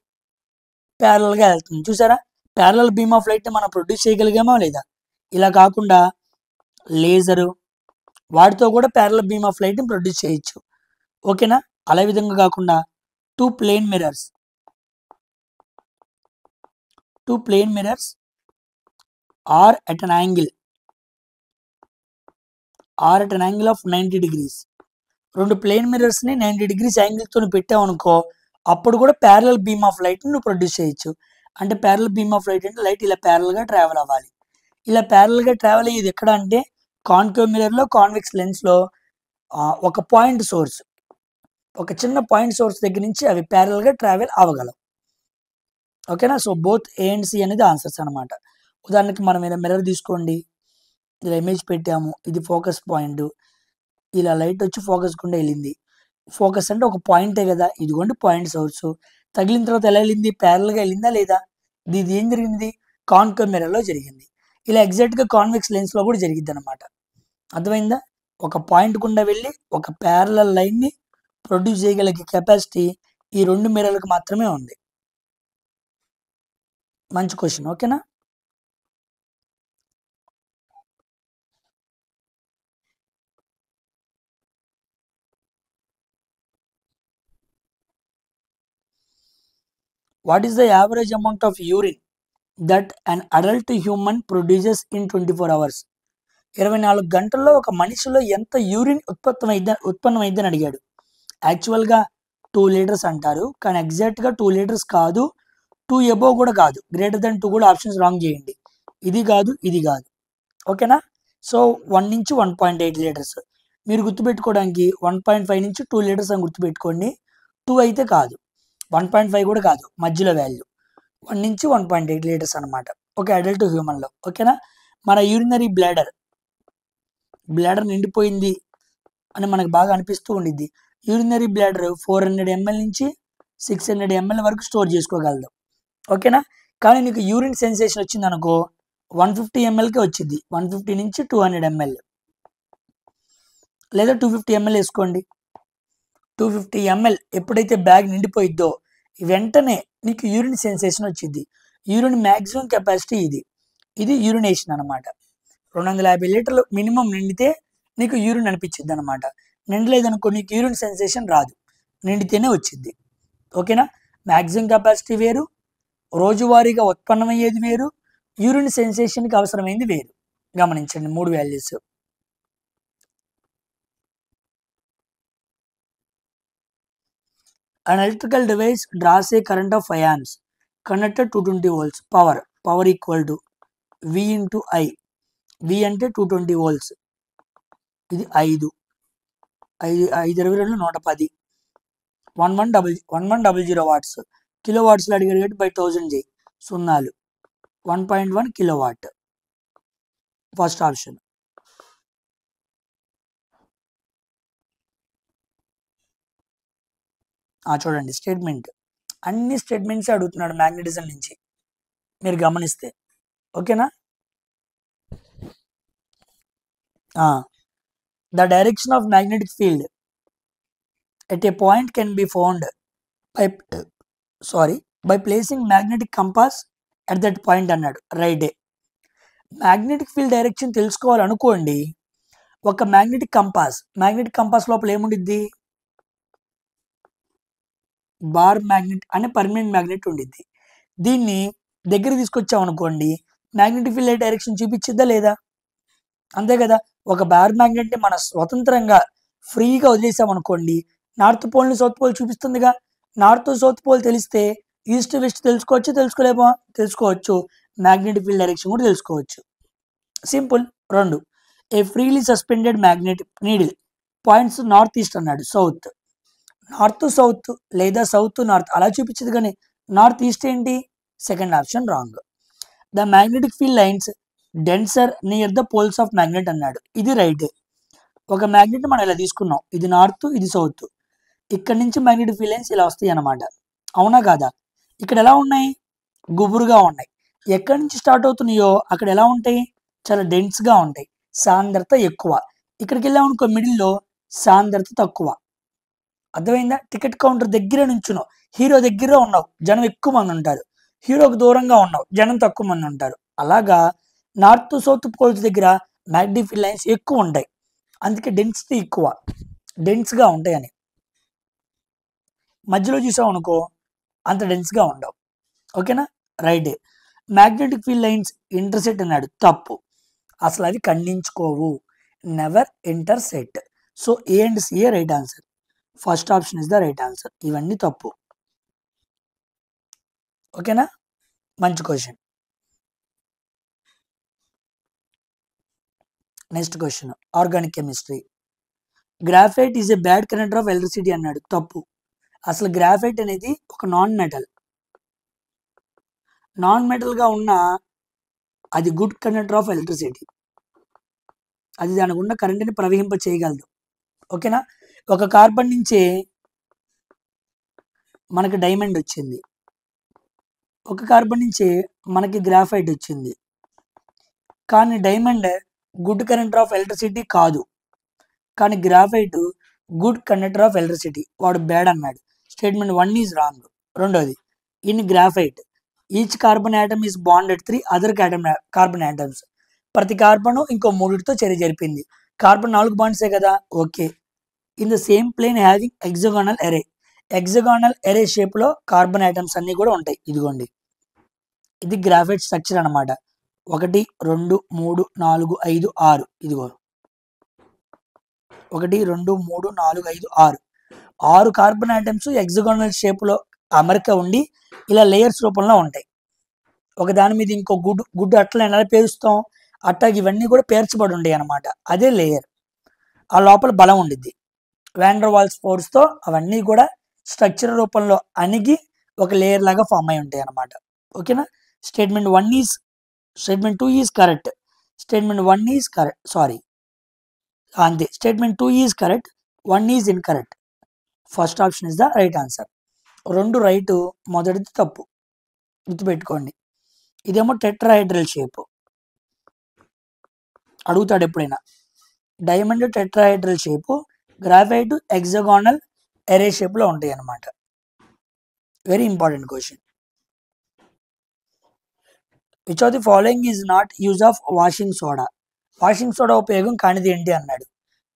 ప్యారలల్గా వెళ్తుంది. చూసారా? ప్యారలల్ బీమ్ ఆఫ్ లైట్ని మనం ప్రొడ్యూస్ చేయగలిగామా లేదా? ఇలా కాకుండా లేజరు వాటితో కూడా ప్యారలల్ బీమ్ ఆఫ్ లైట్ని ప్రొడ్యూస్ చేయొచ్చు. ఓకేనా? అలా విధంగా కాకుండా two plane mirrors are at an angle of 90 degrees. 2 plane మిర్రర్స్ని 90 degrees యాంగిల్తో పెట్టామనుకో, అప్పుడు కూడా ప్యారలల్ బీమ్ ఆఫ్ లైట్ని నువ్వు ప్రొడ్యూస్ చేయొచ్చు. అంటే ప్యారలల్ బీమ్ ఆఫ్ లైట్ అంటే లైట్ ఇలా ప్యారలల్గా ట్రావెల్ అవ్వాలి. ఇలా ప్యారలల్గా ట్రావెల్ అయ్యేది ఎక్కడ అంటే కాన్కేవ్ మిర్రర్లో, కాన్వెక్స్ లెన్స్లో ఒక పాయింట్ సోర్స్, ఒక చిన్న పాయింట్ సోర్స్ దగ్గర నుంచి అవి ప్యారలల్గా ట్రావెల్ అవ్వగలవు. ఓకేనా? So both A and C అనేది ఆన్సర్స్ అనమాట. ఉదాహరణకి మనం ఇలా మిర్రర్ తీసుకోండి, ఇలా ఇమేజ్ పెట్టాము, ఇది ఫోకస్ పాయింట్, ఇలా లైట్ వచ్చి ఫోకస్ గుండా వెళ్ళింది. ఫోకస్ అంటే ఒక పాయింటే కదా, ఇదిగోండి పాయింట్ సోర్స్. తగిలిన తర్వాత ఎలా వెళ్ళింది? ప్యారలల్గా వెళ్ళిందా లేదా? ఇది ఏం జరిగింది? కాన్కేవ్ మిర్రర్లో జరిగింది. ఇలా ఎగ్జాక్ట్గా కాన్వెక్స్ లెన్స్లో కూడా జరిగింది అనమాట. అర్థమైందా? ఒక పాయింట్ గుండా వెళ్ళి ఒక ప్యారలల్ లైన్ని ప్రొడ్యూస్ చేయగలిగే కెపాసిటీ ఈ 2 మిర్రర్లకు మాత్రమే ఉంది. మంచి క్వశ్చన్. ఓకేనా? What is the average amount of urine that an adult human produces in 24 hours? 24 గంటల్లో ఒక మనిషిలో ఎంత యూరిన్ ఉత్పన్నమైందని అడిగాడు. యాక్చువల్గా 2 లీటర్స్ అంటారు, కానీ ఎగ్జాక్ట్గా 2 లీటర్స్ కాదు, 2 ఎబోవ్ కూడా కాదు, గ్రేటర్ దెన్ 2 కూడా ఆప్షన్స్ రాంగ్ చేయండి. ఇది కాదు, ఇది కాదు. ఓకేనా? సో 1 నుంచి 1.8 లీటర్స్. మీరు గుర్తుపెట్టుకోవడానికి 1.5 నుంచి 2 లీటర్స్ అని గుర్తుపెట్టుకోండి. 2 అయితే కాదు, 1.5 కూడా కాదు, మధ్యలో వాల్యూ 1 నుంచి 1.8 లీటర్స్ అనమాట ఒక అడల్ట్ హ్యూమన్లో. ఓకేనా? మన యూరినరీ బ్లాడర్ నిండిపోయింది అని మనకు బాగా అనిపిస్తూ ఉండిద్ది. యూరినరీ బ్లాడర్ 400 ml నుంచి 600 ml వరకు స్టోర్ చేసుకోగలదు. ఓకేనా? కానీ నీకు యూరిన్ సెన్సేషన్ వచ్చింది అనుకో 150 mlకే వచ్చింది, 150 నుంచి 200 ml లేదా 250 ml వేసుకోండి. 250 ml ఎప్పుడైతే బ్యాగ్ నిండిపోయిద్దో వెంటనే నీకు యూరిన్ సెన్సేషన్ వచ్చింది. యూరిన్ మ్యాక్సిమం కెపాసిటీ ఇది యూరినేషన్ అనమాట. 250 లీటర్లు మినిమం నిండితే నీకు యూరిన్ అనిపించింది అనమాట. నిండలేదనుకో నీకు యూరిన్ సెన్సేషన్ రాదు, నిండితేనే వచ్చింది. ఓకేనా? మ్యాక్సిమం కెపాసిటీ వేరు, రోజువారీగా ఉత్పన్నమయ్యేది వేరు, యూరిన్ సెన్సేషన్కి అవసరమైంది వేరు. గమనించండి 3 values. An electrical device draws a current of 5 amps connected to 220 volts. Power equal to V into I. V అంటే 220 volts. ఇది 5 110 1100 వాట్స్. కిలో వాట్స్లో అడిగాడు కాబట్టి బై 1000 చేయి, సున్నాలు. 1.1 కిలోవాట్ ఫస్ట్ ఆప్షన్. చూడండి స్టేట్మెంట్, అన్ని స్టేట్మెంట్స్ అడుగుతున్నాడు మ్యాగ్నెటిజం నుంచి, మీరు గమనిస్తే. ఓకేనా? The direction of magnetic field at a point can be found by placing magnetic compass at that point అన్నాడు. రైట్. మ్యాగ్నెటిక్ ఫీల్డ్ డైరెక్షన్ తెలుసుకోవాలనుకోండి, ఒక మ్యాగ్నెటిక్ కంపాస్ లోపల ఏముండిద్ది? బార్ మ్యాగ్నెట్ అనే పర్మనెంట్ మ్యాగ్నెట్ ఉండిద్ది. దీన్ని దగ్గర తీసుకొచ్చామనుకోండి, మ్యాగ్నెటిక్ ఫీల్డ్ డైరెక్షన్ చూపించిద్దా లేదా? అంతే కదా. ఒక బార్ మ్యాగ్నెట్ని మన స్వతంత్రంగా ఫ్రీగా వదిలేసామనుకోండి, నార్త్ పోల్ని సౌత్ పోల్ చూపిస్తుందిగా. నార్త్ సౌత్ పోల్ తెలిస్తే ఈస్ట్ వెస్ట్ తెలుసుకోవచ్చు, మ్యాగ్నెటిక్ ఫీల్డ్ డైరెక్షన్ కూడా తెలుసుకోవచ్చు. Simple. 2, a freely suspended magnetic needle points north east అన్నాడు. నార్త్ సౌత్ లేదా సౌత్ నార్త్ అలా చూపించదు, కానీ నార్త్ ఈస్ట్ ఏంటి? Second option wrong. The magnetic field lines denser near the poles of magnet అన్నాడు. ఇది రైట్. ఒక మ్యాగ్నెట్ మనం ఇలా తీసుకున్నాం, ఇది నార్త్ ఇది సౌత్, ఇక్కడ నుంచి మ్యాగ్నెటిక్ ఫీల్డ్ లైన్స్ ఇలా వస్తాయి అన్నమాట. అవునా కాదా? ఇక్కడ ఎలా ఉన్నాయి? గుబురుగా ఉన్నాయి. ఎక్కడి నుంచి స్టార్ట్ అవుతున్నాయో అక్కడ ఎలా ఉంటాయి? చాలా డెన్స్గా ఉంటాయి, సాంద్రత ఎక్కువ. ఇక్కడికి వెళ్ళామనుకో మిడిల్లో సాంద్రత తక్కువ. అర్థమైందా? టికెట్ కౌంటర్ దగ్గర నుంచున్నావు, హీరో దగ్గర ఉన్నావు, జనం ఎక్కువ మంది ఉంటారు. హీరోకి దూరంగా ఉన్నావు, జనం తక్కువ మంది ఉంటారు. అలాగా నార్త్ సౌత్ పోల్స్ దగ్గర మ్యాగ్నెటిక్ ఫీల్డ్ లైన్స్ ఎక్కువ ఉంటాయి, అందుకే డెన్సిటీ ఎక్కువ, డెన్స్గా ఉంటాయి అని. మధ్యలో చూసావు అనుకో అంత డెన్స్గా ఉండవు. ఓకేనా? Right. Magnetic field lines intersect అన్నాడు. తప్పు, అసలు అవి ఖండించుకోవు, never intersect. So A and C A right answer. First option is the right answer. ఇవన్నీ తప్పు. ఓకేనా? మంచి question. Next question, organic chemistry. Graphite is a bad conductor of electricity అన్నాడు. తప్పు. అసలు గ్రాఫైట్ అనేది ఒక నాన్ మెటల్గా ఉన్న అది గుడ్ కండక్టర్ ఆఫ్ ఎలక్ట్రిసిటీ. అది దానికి ఉన్న కరెంట్ని ప్రవహింప చేయగలదు. ఓకేనా? ఒక కార్బన్ నుంచే మనకి డైమండ్ వచ్చింది, ఒక కార్బన్ నుంచే మనకి గ్రాఫైట్ వచ్చింది. కానీ diamond good conductor of electricity కాదు, కానీ graphite good conductor of electricity, వాడు బ్యాడ్ అన్నాడు. Statement 1 is wrong. రెండోది, in graphite each carbon atom is bonded 3 other carbon atoms. ప్రతి కార్బన్ ఇంకో మూడిటితో చర్య జరిపింది. కార్బన్ 4 బాండ్సే కదా, okay. In the same plane having hexagonal array, hexagonal array షేప్లో కార్బన్ యాటమ్స్ అన్నీ కూడా ఉంటాయి. ఇదిగోండి, ఇది గ్రాఫైట్ స్ట్రక్చర్ అనమాట. 1 2 3 4 5 6, ఇదిగో 1 2 3 4 5 6, 6 కార్బన్ ఐటమ్స్ ఎగ్జాగోనల్ షేప్లో అమరిక ఉండి ఇలా లేయర్స్ రూపంలో ఉంటాయి. ఒక దాని మీద ఇంకో గుడ్డు అట్లా ఎలా పేరుస్తాం, అట్టాగి ఇవన్నీ కూడా పేర్చబడి ఉంటాయి అనమాట. అదే లేయర్. ఆ లోపల బలం ఉండిద్ది. వాండర్ వాల్స్ ఫోర్స్తో అవన్నీ కూడా స్ట్రక్చర్ రూపంలో అణిగి ఒక లేయర్ లాగా ఫామ్ అయి ఉంటాయి అనమాట. ఓకేనా. Statement 2 is correct. Statement 1 is correct, sorry అంతే. Statement 2 is correct, 1 is incorrect. First option is the right answer. 2 right, మొదటిది తప్పు, గుర్తుపెట్టుకోండి. ఇదేమో టెట్రాహైడ్రల్ షేప్, అడుగుతాడు ఎప్పుడైనా. Diamond tetrahedral shape, graphite hexagonal array షేప్లో ఉంటాయి అన్నమాట. Very important question. Which of the following is not use of washing soda, washing soda ఉపయోగం కానిది ఏంటి అన్నాడు.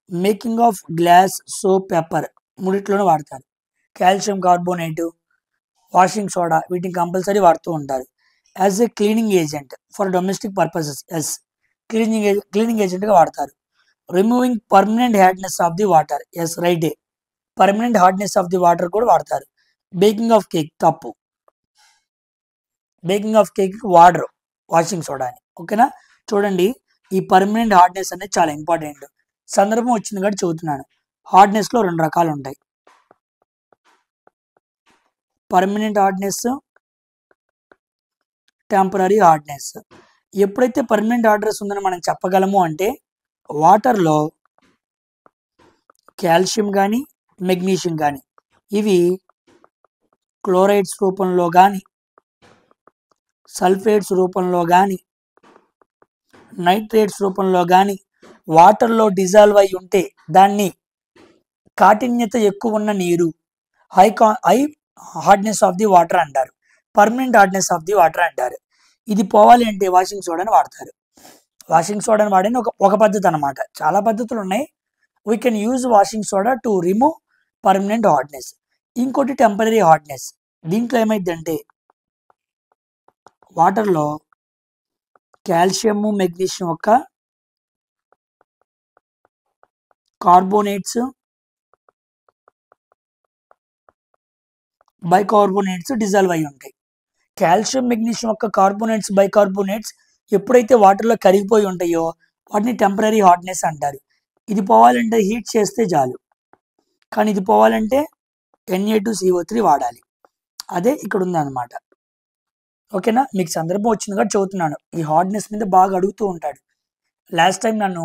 Making of glass, soap, pepper మూడిట్లోనూ వాడతారు. కాల్షియం కార్బోనేటు, వాషింగ్ సోడా వీటిని కంపల్సరీ వాడుతూ ఉంటారు. As a cleaning agent for domestic purposes, as cleaning ఏజెంట్గా వాడతారు. Removing permanent hardness of the water, yes రైటే, permanent hardness of the water కూడా వాడతారు. బేకింగ్ ఆఫ్ కేక్ తప్పు, బేకింగ్ ఆఫ్ కేక్ వాడరు వాషింగ్ సోడా అని. ఓకేనా. చూడండి, ఈ పర్మనెంట్ హార్డ్నెస్ అనేది చాలా ఇంపార్టెంట్. సందర్భం వచ్చింది కాబట్టి చెబుతున్నాను. హార్డ్నెస్లో 2 రకాలు ఉంటాయి, పర్మనెంట్ హార్డ్నెస్, టెంపరరీ హార్డ్నెస్. ఎప్పుడైతే పర్మనెంట్ హార్డ్నెస్ ఉందని మనం చెప్పగలము అంటే వాటర్లో కాల్షియం కానీ మెగ్నీషియం కానీ ఇవి క్లోరైడ్స్ రూపంలో కానీ సల్ఫేట్స్ రూపంలో కానీ నైట్రేట్స్ రూపంలో కానీ వాటర్లో డిజాల్వ్ అయి ఉంటే దాన్ని కాఠిన్యత ఎక్కువ ఉన్న నీరు, high hardness of the water అంటారు, permanent hardness of the water అంటారు. ఇది పోవాలి అంటే వాషింగ్ సోడాని వాడతారు. వాషింగ్ సోడాని వాడని ఒక పద్ధతి అనమాట. చాలా పద్ధతులు ఉన్నాయి. We can use washing soda to remove permanent hardness. ఇంకోటి టెంపరరీ హార్డ్నెస్. దీంట్లో ఏమైందంటే వాటర్లో కాల్షియము మెగ్నీషియం యొక్క కార్బోనేట్స్ బైకార్బోనేట్స్ డిజాల్వ్ అయి ఉంటాయి. కాల్షియం మెగ్నీషియం యొక్క కార్బోనేట్స్ బైకార్బోనేట్స్ ఎప్పుడైతే వాటర్లో కరిగిపోయి ఉంటాయో వాటిని టెంపరరీ హార్డ్నెస్ అంటారు. ఇది పోవాలంటే హీట్ చేస్తే చాలు, కానీ ఇది పోవాలంటే Na2CO3 వాడాలి. అదే ఇక్కడ ఉందన్నమాట. ఓకేనా. మీకు సందర్భం వచ్చింది కాబట్టి చదువుతున్నాను. ఈ హార్డ్నెస్ మీద బాగా అడుగుతూ ఉంటాడు. లాస్ట్ టైం నన్ను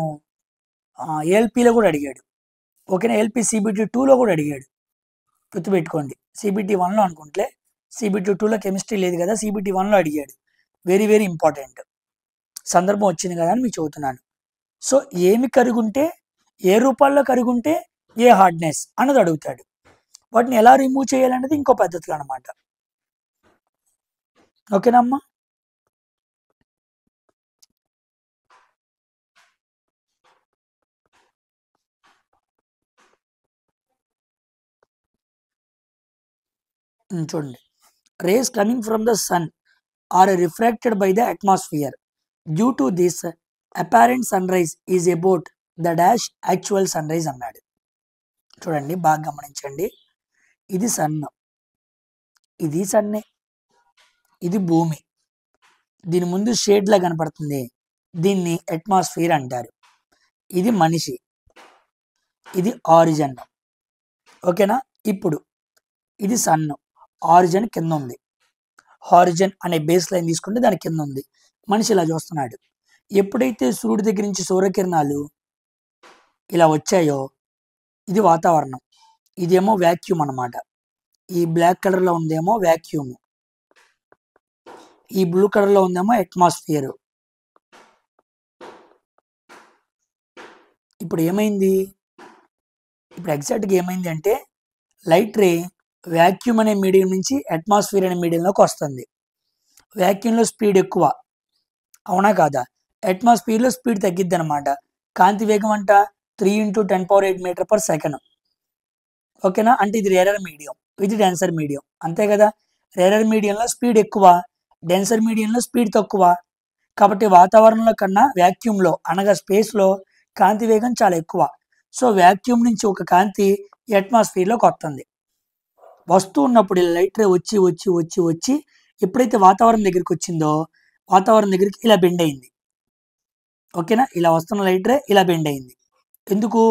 ఏఎల్పిలో కూడా అడిగాడు. ఓకేనా. ఏఎల్పి CBT 2లో కూడా అడిగాడు, గుర్తుపెట్టుకోండి. CBT 1లో అనుకుంటే, CBT 2లో కెమిస్ట్రీ లేదు కదా, CBT 1లో అడిగాడు. Very very important. సందర్భం వచ్చింది కదా అని మీకు చెబుతున్నాను. సో ఏమి కరుగుంటే, ఏ రూపాల్లో కరుగుంటే ఏ హార్డ్నెస్ అన్నది అడుగుతాడు. వాటిని ఎలా రిమూవ్ చేయాలనేది ఇంకో పద్ధతులు అనమాట. ఓకేనా అమ్మా. చూడండి, rays coming from the sun are refracted by the atmosphere. Due to this, apparent sunrise is about the dash actual sunrise అన్నాడు. చూడండి, బాగా గమనించండి. ఇది సన్, ఇది సన్నే, ఇది భూమి. దీని ముందు షేడ్ లా కనపడుతుంది, దీన్ని అట్మాస్ఫియర్ అంటారు. ఇది మనిషి, ఇది ఆరిజిన్. ఓకేనా. ఇప్పుడు ఇది సన్, ఆరిజిన్ కింద ఉంది. హారిజన్ అనే బేస్ లైన్ తీసుకుంటే దాని కింద ఉంది. మనిషి ఇలా చూస్తున్నాడు. ఎప్పుడైతే సూర్యుడి దగ్గర నుంచి సూర్యకిరణాలు ఇలా వచ్చాయో ఇది వాతావరణం, ఇదేమో వ్యాక్యూమ్ అన్నమాట. ఈ బ్లాక్ కలర్లో ఉందేమో వ్యాక్యూమ్, ఈ బ్లూ కలర్లో ఉందేమో అట్మాస్ఫియర్. ఇప్పుడు ఏమైంది, ఇప్పుడు ఎగ్జాక్ట్గా ఏమైంది అంటే లైట్ రే వ్యాక్యూమ్ అనే మీడియం నుంచి అట్మాస్ఫియర్ అనే మీడియంలోకి వస్తుంది. వ్యాక్యూమ్లో స్పీడ్ ఎక్కువ, అవునా కాదా? అట్మాస్ఫియర్లో స్పీడ్ తగ్గిద్ది అనమాట. కాంతి వేగం అంట 3 × 10⁸ మీటర్ పర్ సెకండ్. ఓకేనా? అంటే ఇది రేరర్ మీడియం, ఇది డెన్సర్ మీడియం, అంతే కదా? రేరర్ మీడియంలో స్పీడ్ ఎక్కువ, డెన్సర్ మీడియంలో స్పీడ్ తక్కువ. కాబట్టి వాతావరణంలో కన్నా వ్యాక్యూమ్లో అనగా స్పేస్లో కాంతి వేగం చాలా ఎక్కువ. సో వ్యాక్యూమ్ నుంచి ఒక కాంతి అట్మాస్ఫియర్లోకి వస్తుంది. వస్తూ ఉన్నప్పుడు ఇలా లైట్ రే వచ్చి వచ్చి వచ్చి వచ్చి ఎప్పుడైతే వాతావరణం దగ్గరికి వచ్చిందో వాతావరణం దగ్గరికి ఇలా బెండ్ అయింది. ఓకేనా? ఇలా వస్తున్న లైట్ రే ఇలా బెండ్ అయింది. ఎందుకు?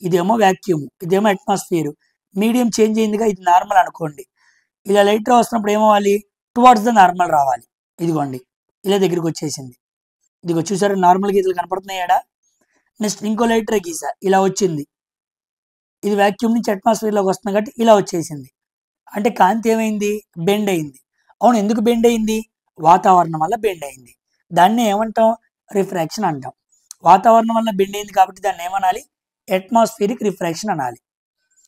ఇదేమో వ్యాక్యూమ్, ఇదేమో అట్మాస్ఫియర్, మీడియం చేంజ్ అయిందిగా. ఇది నార్మల్ అనుకోండి. ఇలా లైట్ రే వస్తున్నప్పుడు ఏమవ్వాలి? టువర్డ్స్ ద నార్మల్ రావాలి. ఇదిగోండి ఇలా దగ్గరికి వచ్చేసింది. ఇదిగో చూసారా నార్మల్ గీతలు కనపడుతున్నాయాడా? నెక్స్ట్ ఇంకో లైట్ రే గీసా, ఇలా వచ్చింది. ఇది వ్యాక్యూమ్ నుంచి అట్మాస్ఫియర్లోకి వస్తుంది కాబట్టి ఇలా వచ్చేసింది. అంటే కాంతి ఏమైంది? బెండ్ అయింది. అవును, ఎందుకు బెండ్ అయింది? వాతావరణం వల్ల బెండ్ అయింది. దాన్ని ఏమంటాం? రిఫ్రాక్షన్ అంటాం. వాతావరణం వల్ల బెండ్ అయింది కాబట్టి దాన్ని ఏమనాలి? అట్మాస్ఫియరిక్ రిఫ్రాక్షన్ అనాలి.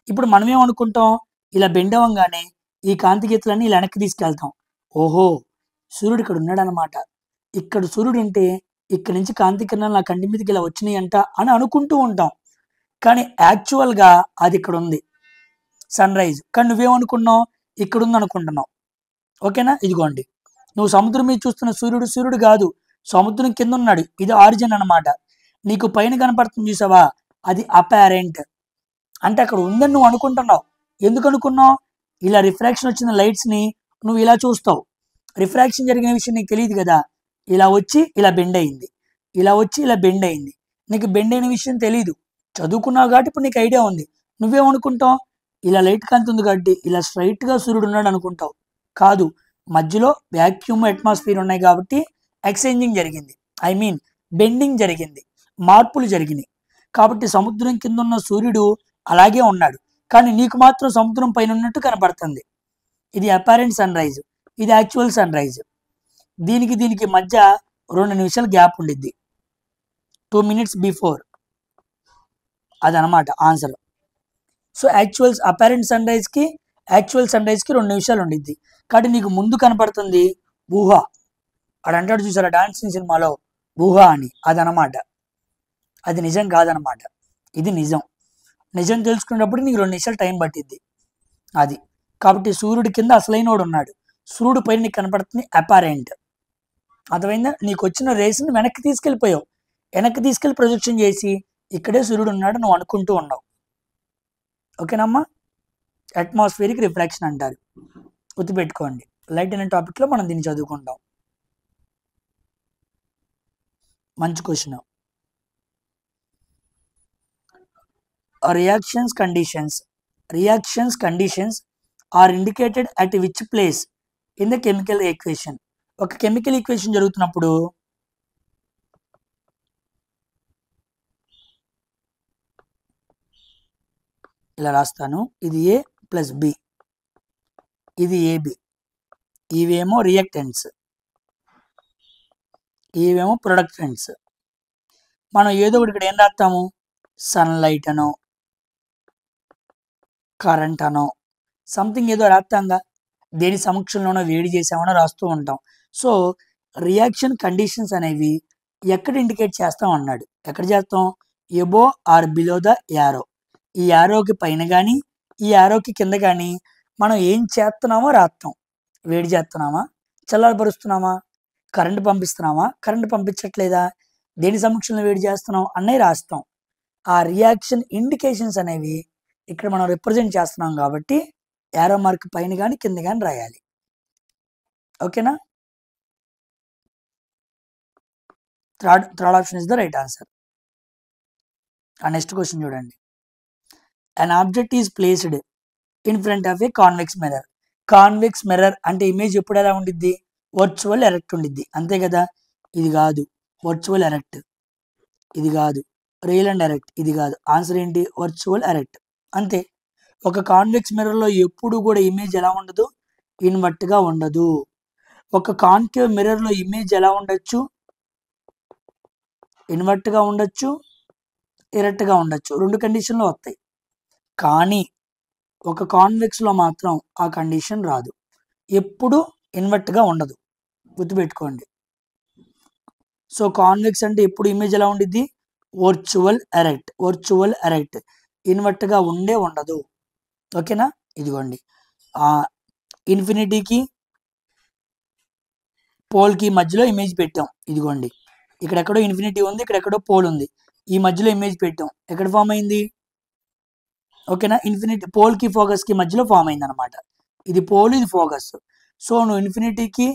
ఇప్పుడు మనం ఏమనుకుంటాం? ఇలా బెండ్ అవ్వగానే ఈ కాంతి గీతలన్నీ ఇలా వెనక్కి తీసుకెళ్తాం. ఓహో, సూర్యుడు ఇక్కడ ఉన్నాడు అనమాట. ఇక్కడ సూర్యుడు ఉంటే ఇక్కడ నుంచి కాంతి కిరణాలు నా కంటి మీదకి ఇలా వచ్చినాయి అంట అని అనుకుంటూ ఉంటాం. కానీ యాక్చువల్గా అది ఇక్కడ ఉంది, సన్ రైజ్. కానీ నువ్వేమనుకున్నావు? ఇక్కడ ఉంది అనుకుంటున్నావు. ఓకేనా? ఇదిగోండి, నువ్వు సముద్రం మీద చూస్తున్న సూర్యుడు సూర్యుడు కాదు, సముద్రం కింద ఉన్నాడు. ఇది ఆరిజిన్ అనమాట. నీకు పైన కనపడుతుంది చూసావా, అది అపారెంట్. అంటే అక్కడ ఉందని నువ్వు అనుకుంటున్నావు. ఎందుకు అనుకున్నావు? ఇలా రిఫ్రాక్షన్ వచ్చిన లైట్స్ని నువ్వు ఇలా చూస్తావు. రిఫ్రాక్షన్ జరిగిన విషయం నీకు తెలియదు కదా. ఇలా వచ్చి ఇలా బెండ్ అయింది, ఇలా వచ్చి ఇలా బెండ్ అయింది. నీకు బెండ్ అయిన విషయం తెలియదు, చదువుకున్నావు కాబట్టి ఇప్పుడు నీకు ఐడియా ఉంది. నువ్వేమనుకుంటావు? ఇలా లైట్ కాంతి ఉంది కాబట్టి ఇలా స్ట్రైట్గా సూర్యుడు ఉన్నాడు అనుకుంటావు. కాదు, మధ్యలో వ్యాక్యూమ్ అట్మాస్ఫియర్ ఉన్నాయి కాబట్టి ఎక్స్చేంజింగ్ జరిగింది, ఐ మీన్ బెండింగ్ జరిగింది, మార్పులు జరిగినాయి. కాబట్టి సముద్రం కింద ఉన్న సూర్యుడు అలాగే ఉన్నాడు, కానీ నీకు మాత్రం సముద్రం పైన ఉన్నట్టు కనపడుతుంది. ఇది అపారెంట్ సన్ రైజ్, ఇది యాక్చువల్ సన్ రైజ్. దీనికి మధ్య 2 నిమిషాలు గ్యాప్ ఉండిద్ది, 2 minutes బిఫోర్. అదనమాట ఆన్సర్. సో అపారెంట్ సన్ రైజ్కి యాక్చువల్ సన్ రైజ్కి 2 నిమిషాలు ఉండిద్ది. కాబట్టి నీకు ముందు కనపడుతుంది ఊహ. అక్కడ అంటాడు చూసారా డాన్సింగ్ సినిమాలో ఊహ అని, అదనమాట. అది నిజం కాదనమాట, ఇది నిజం. నిజం తెలుసుకునేటప్పుడు నీకు 2 నిమిషాలు టైం పట్టిద్ది అది. కాబట్టి సూర్యుడి కింద అసలైనోడు ఉన్నాడు, సూర్యుడు పైన నీకు కనపడుతుంది అపారెంట్. అర్థమైందా? నీకు వచ్చిన రేస్ని వెనక్కి తీసుకెళ్ళిపోయావు, వెనక్కి తీసుకెళ్ళి ప్రొజెక్షన్ చేసి ఇక్కడే సూర్యుడు ఉన్నాడు నువ్వు అనుకుంటూ ఉన్నావు. ఓకేనమ్మా? అట్మాస్ఫియరిక్ రిఫ్రాక్షన్ అంటారు, గుర్తుపెట్టుకోండి. లైట్ అనే టాపిక్లో మనం దీన్ని చదువుకుంటాం. మంచి question. Reactions conditions are indicated at which place in the chemical equation. ఒక కెమికల్ ఈక్వేషన్ జరుగుతున్నప్పుడు ఇలా రాస్తాను. ఇది ఏ ప్లస్ బి, ఇది ఏబి, ఇవేమో రియాక్టెంట్స్, ఇవేమో ప్రొడక్టెంట్స్. మనం ఏదో ఒకటి ఇక్కడ ఏం రాస్తాము? సన్లైట్ అనో కరెంట్ అనో సంథింగ్ ఏదో రాస్తాంగా. దేని సమక్షంలోనో వేడి చేసామనో రాస్తూ ఉంటాం. సో రియాక్షన్ కండిషన్స్ అనేవి ఎక్కడ ఇండికేట్ చేస్తాం అన్నాడు. ఎక్కడ చేస్తాం? Above or below the arrow. ఈ యారోకి పైన కానీ ఈ యారోకి కింద కానీ మనం ఏం చేస్తున్నామో రాస్తాం. వేడి చేస్తున్నామా, చల్లారపరుస్తున్నామా, కరెంటు పంపిస్తున్నామా, కరెంటు పంపించట్లేదా, దేని సమక్షంలో వేడి చేస్తున్నాం అన్నవి రాస్తాం. ఆ రియాక్షన్ ఇండికేషన్స్ అనేవి ఇక్కడ మనం రిప్రజెంట్ చేస్తున్నాం కాబట్టి యారో మార్క్ పైన కానీ కింద కానీ రాయాలి. ఓకేనా? Third option is the right answer. ఆ నెక్స్ట్ క్వశ్చన్ చూడండి. An object is placed in front of A convex mirror. Convex mirror అంటే ఇమేజ్ ఎప్పుడు ఎలా ఉండిద్ది? వర్చువల్ ఎరెక్ట్ ఉండిద్ది, అంతే కదా. ఇది కాదు వర్చువల్ ఎరెక్ట్, ఇది కాదు రియల్ అండ్ ఎరెక్ట్, ఇది కాదు. ఆన్సర్ ఏంటి? వర్చువల్ ఎరెక్ట్, అంతే. ఒక కాన్వెక్స్ మిర్రర్లో ఎప్పుడు కూడా ఇమేజ్ ఎలా ఉండదు? ఇన్వర్ట్గా ఉండదు. ఒక కాన్కేవ్ మిర్రర్లో ఇమేజ్ ఎలా ఉండొచ్చు? ఇన్వర్ట్గా ఉండొచ్చు, ఎరెక్ట్గా ఉండొచ్చు, 2 కండిషన్లు వస్తాయి. కానీ ఒక కాన్వెక్స్లో మాత్రం ఆ కండిషన్ రాదు, ఎప్పుడు ఇన్వర్ట్గా ఉండదు, గుర్తుపెట్టుకోండి. సో కాన్వెక్స్ అంటే ఎప్పుడు ఇమేజ్ ఎలా ఉండిద్ది, వర్చువల్ ఎరెక్ట్, ఇన్వర్ట్గా ఉండదు. ఓకేనా. ఇదిగోండి ఇన్ఫినిటీకి పోల్కి మధ్యలో ఇమేజ్ పెట్టాం. ఇదిగోండి ఇక్కడెక్కడో ఇన్ఫినిటీ ఉంది, ఇక్కడెక్కడో పోల్ ఉంది, ఈ మధ్యలో ఇమేజ్ పెట్టాం. ఎక్కడ ఫామ్ అయింది, ఓకేనా, ఇన్ఫినిటీ పోల్కి ఫోకస్కి మధ్యలో ఫామ్ అయింది అనమాట. ఇది పోల్, ఇది ఫోకస్. సో నువ్వు ఇన్ఫినిటీకి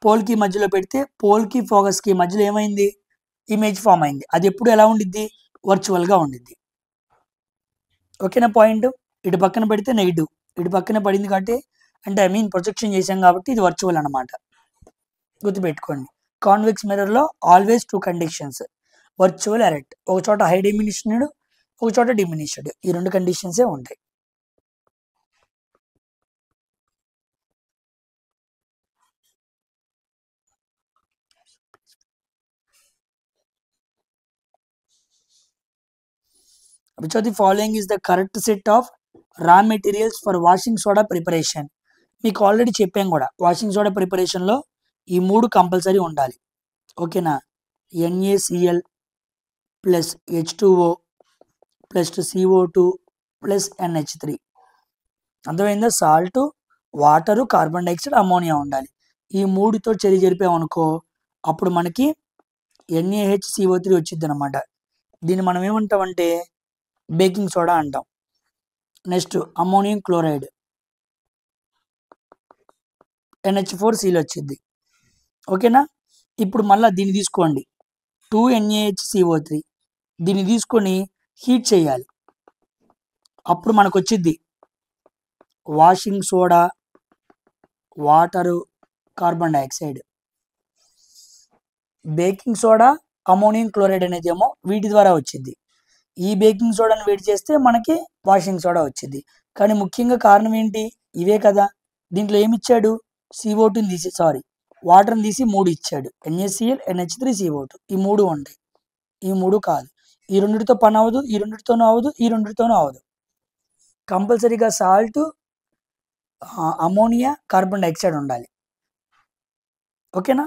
పోల్కి మధ్యలో పెడితే పోల్కి ఫోకస్కి మధ్యలో ఏమైంది, ఇమేజ్ ఫామ్ అయింది. అది ఎప్పుడు ఎలా ఉండిద్ది, వర్చువల్గా ఉండిద్ది. ఓకేనా పాయింట్. ఇటు పక్కన పెడితే నెగిటివ్, ఇటు పక్కన పడింది కాబట్టి అంటే ప్రొజెక్షన్ చేసాం కాబట్టి ఇది వర్చువల్ అనమాట, గుర్తుపెట్టుకోండి. కాన్వెక్స్ మిర్రర్లో ఆల్వేస్ 2 కండిషన్స్, వర్చువల్ ఎరెక్ట్, ఒక చోట హై డిమినిష్డ్, ఒక చోట డిమినిష్డ్, ఈ 2 కండిషన్సే ఉంటాయి. Which of the following is the correct set of raw materials for washing soda preparation? మీకు ఆల్రెడీ చెప్పాం కూడా, వాషింగ్ సోడా ప్రిపరేషన్లో ఈ 3 కంపల్సరీ ఉండాలి. ఓకేనా, NaCl plus H2O plus CO2 plus NH3. అర్థమైందా, salt, water, carbon dioxide, ammonia ఉండాలి. ఈ 3తో జరిపామనుకో అప్పుడు మనకి NaHCO3 వచ్చింది అనమాట. దీన్ని మనం ఏమంటామంటే బేకింగ్ సోడా అంటాం. నెక్స్ట్ అమోనియం క్లోరైడ్ NH4Cl వచ్చింది. ఓకేనా. ఇప్పుడు మళ్ళీ దీన్ని తీసుకోండి, 2NaHCO3, దీన్ని తీసుకొని హీట్ చేయాలి, అప్పుడు మనకు వచ్చింది washing soda, water, carbon dioxide. Baking soda, ammonium chloride అనేది ఏమో వీటి ద్వారా వచ్చింది. ఈ బేకింగ్ సోడాని వేడి చేస్తే మనకి వాషింగ్ సోడా వచ్చింది. కానీ ముఖ్యంగా కారణం ఏంటి, ఇవే కదా. దీంట్లో ఏమి ఇచ్చాడు, CO2ని తీసి వాటర్ని తీసి 3 ఇచ్చాడు, NaCl, NH3, CO2, ఈ 3 ఉంటాయి. ఈ 3 కాదు, ఈ 2తో పని అవ్వదు, ఈ 2తోనూ అవ్వదు, ఈ 2తోనూ అవ్వదు. కంపల్సరీగా సాల్ట్, అమోనియా, కార్బన్ డైఆక్సైడ్ ఉండాలి. ఓకేనా,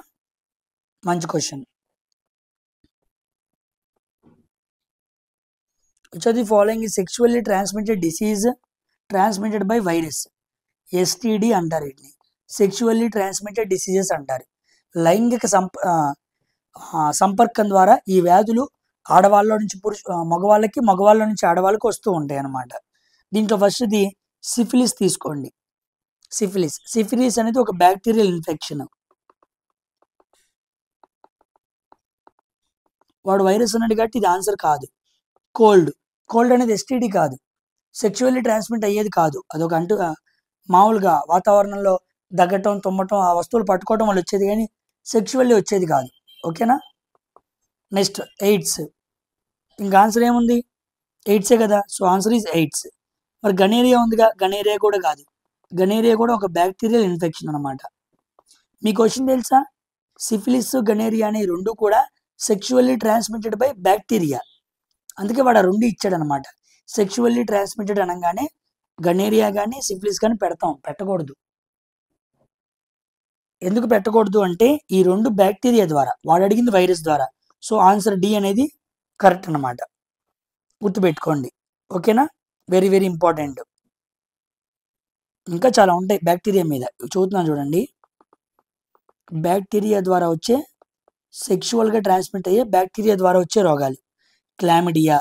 మంచి question. Which of the following is sexually transmitted disease transmitted by virus? STD అంటారు వీటిని, సెక్షువల్లీ ట్రాన్స్మిటెడ్ డిసీజెస్ అంటారు. లైంగిక సంపర్కం ద్వారా ఈ వ్యాధులు ఆడవాళ్ళ నుంచి మగవాళ్ళకి, మగవాళ్ళ నుంచి ఆడవాళ్ళకి వస్తూ ఉంటాయి అన్నమాట. దీంట్లో ఫస్ట్ది సిఫిలిస్ తీసుకోండి. సిఫిలిస్ అనేది ఒక బ్యాక్టీరియల్ ఇన్ఫెక్షన్. వాడు వైరస్ అన్నాడు కాబట్టి ఇది ఆన్సర్ కాదు. కోల్డ్ అనేది STD కాదు, సెక్షువల్లీ ట్రాన్స్మిట్ అయ్యేది కాదు. అదొక మామూలుగా వాతావరణంలో దగ్గటం, తుమ్మటం, ఆ వస్తువులు పట్టుకోవటం వల్ల వచ్చేది, కానీ సెక్షువల్లీ వచ్చేది కాదు. ఓకేనా. Next AIDS. ఇంకా ఆన్సర్ ఏముంది, ఎయిడ్సే కదా. So answer is AIDS. మరి గనేరియా ఉందిగా, గనేరియా కూడా కాదు. గనేరియా కూడా ఒక బ్యాక్టీరియల్ ఇన్ఫెక్షన్ అనమాట. మీ క్వశ్చన్ తెలుసా, సిఫిలిస్, గనేరియా అనే 2 కూడా సెక్షువల్లీ ట్రాన్స్మిటెడ్ బై బ్యాక్టీరియా. అందుకే వాడు ఆ 2 ఇచ్చాడనమాట. సెక్షువల్లీ ట్రాన్స్మిటెడ్ అనగానే గనేరియా కానీ సిఫిలిస్ కానీ పెట్టకూడదు. ఎందుకు పెట్టకూడదు అంటే ఈ 2 బ్యాక్టీరియా ద్వారా, వాడు అడిగింది వైరస్ ద్వారా. సో ఆన్సర్ డి అనేది కరెక్ట్ అనమాట, గుర్తుపెట్టుకోండి. ఓకేనా, వెరీ వెరీ ఇంపార్టెంట్. ఇంకా చాలా ఉంటాయి బ్యాక్టీరియా మీద, చూస్తున్నాను చూడండి. బ్యాక్టీరియా ద్వారా వచ్చే, సెక్షువల్గా ట్రాన్స్మిట్ అయ్యే బ్యాక్టీరియా ద్వారా వచ్చే రోగాలు, క్లామిడియా,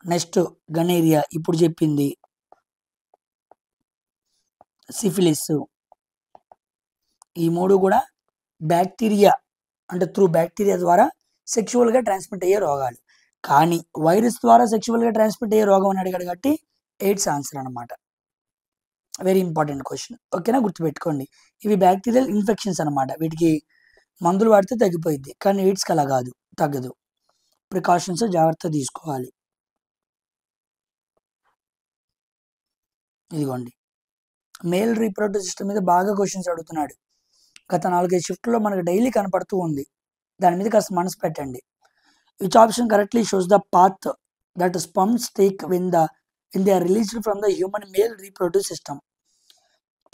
నెక్స్ట్ గనేరియా ఇప్పుడు చెప్పింది, సిఫిలిస్. ఈ 3 కూడా బ్యాక్టీరియా అంటే త్రూ బ్యాక్టీరియా ద్వారా సెక్షువల్గా ట్రాన్స్మిట్ అయ్యే రోగాలు. కానీ వైరస్ ద్వారా సెక్షువల్గా ట్రాన్స్మిట్ అయ్యే రోగం అని అడిగాడు కాబట్టి ఎయిడ్స్ ఆన్సర్ అనమాట. Very important question. ఓకేనా, గుర్తుపెట్టుకోండి. ఇవి బ్యాక్టీరియల్ ఇన్ఫెక్షన్స్ అనమాట, వీటికి మందులు వాడితే తగ్గిపోయింది, కానీ ఎయిడ్స్కి అలా కాదు, తగ్గదు. ప్రికాషన్స్ జాగ్రత్త తీసుకోవాలి. ఇదిగోండి, మేల్ రీప్రొడక్టివ్ సిస్టమ్ మీద బాగా క్వశ్చన్స్ అడుగుతున్నాడు. గత 4-5 షిఫ్ట్లో మనకు డైలీ కనపడుతూ ఉంది. దాని మీద కాస్త మనసు పెట్టండి. Which option correctly shows the path that sperms take when they are released from the human male reproductive system.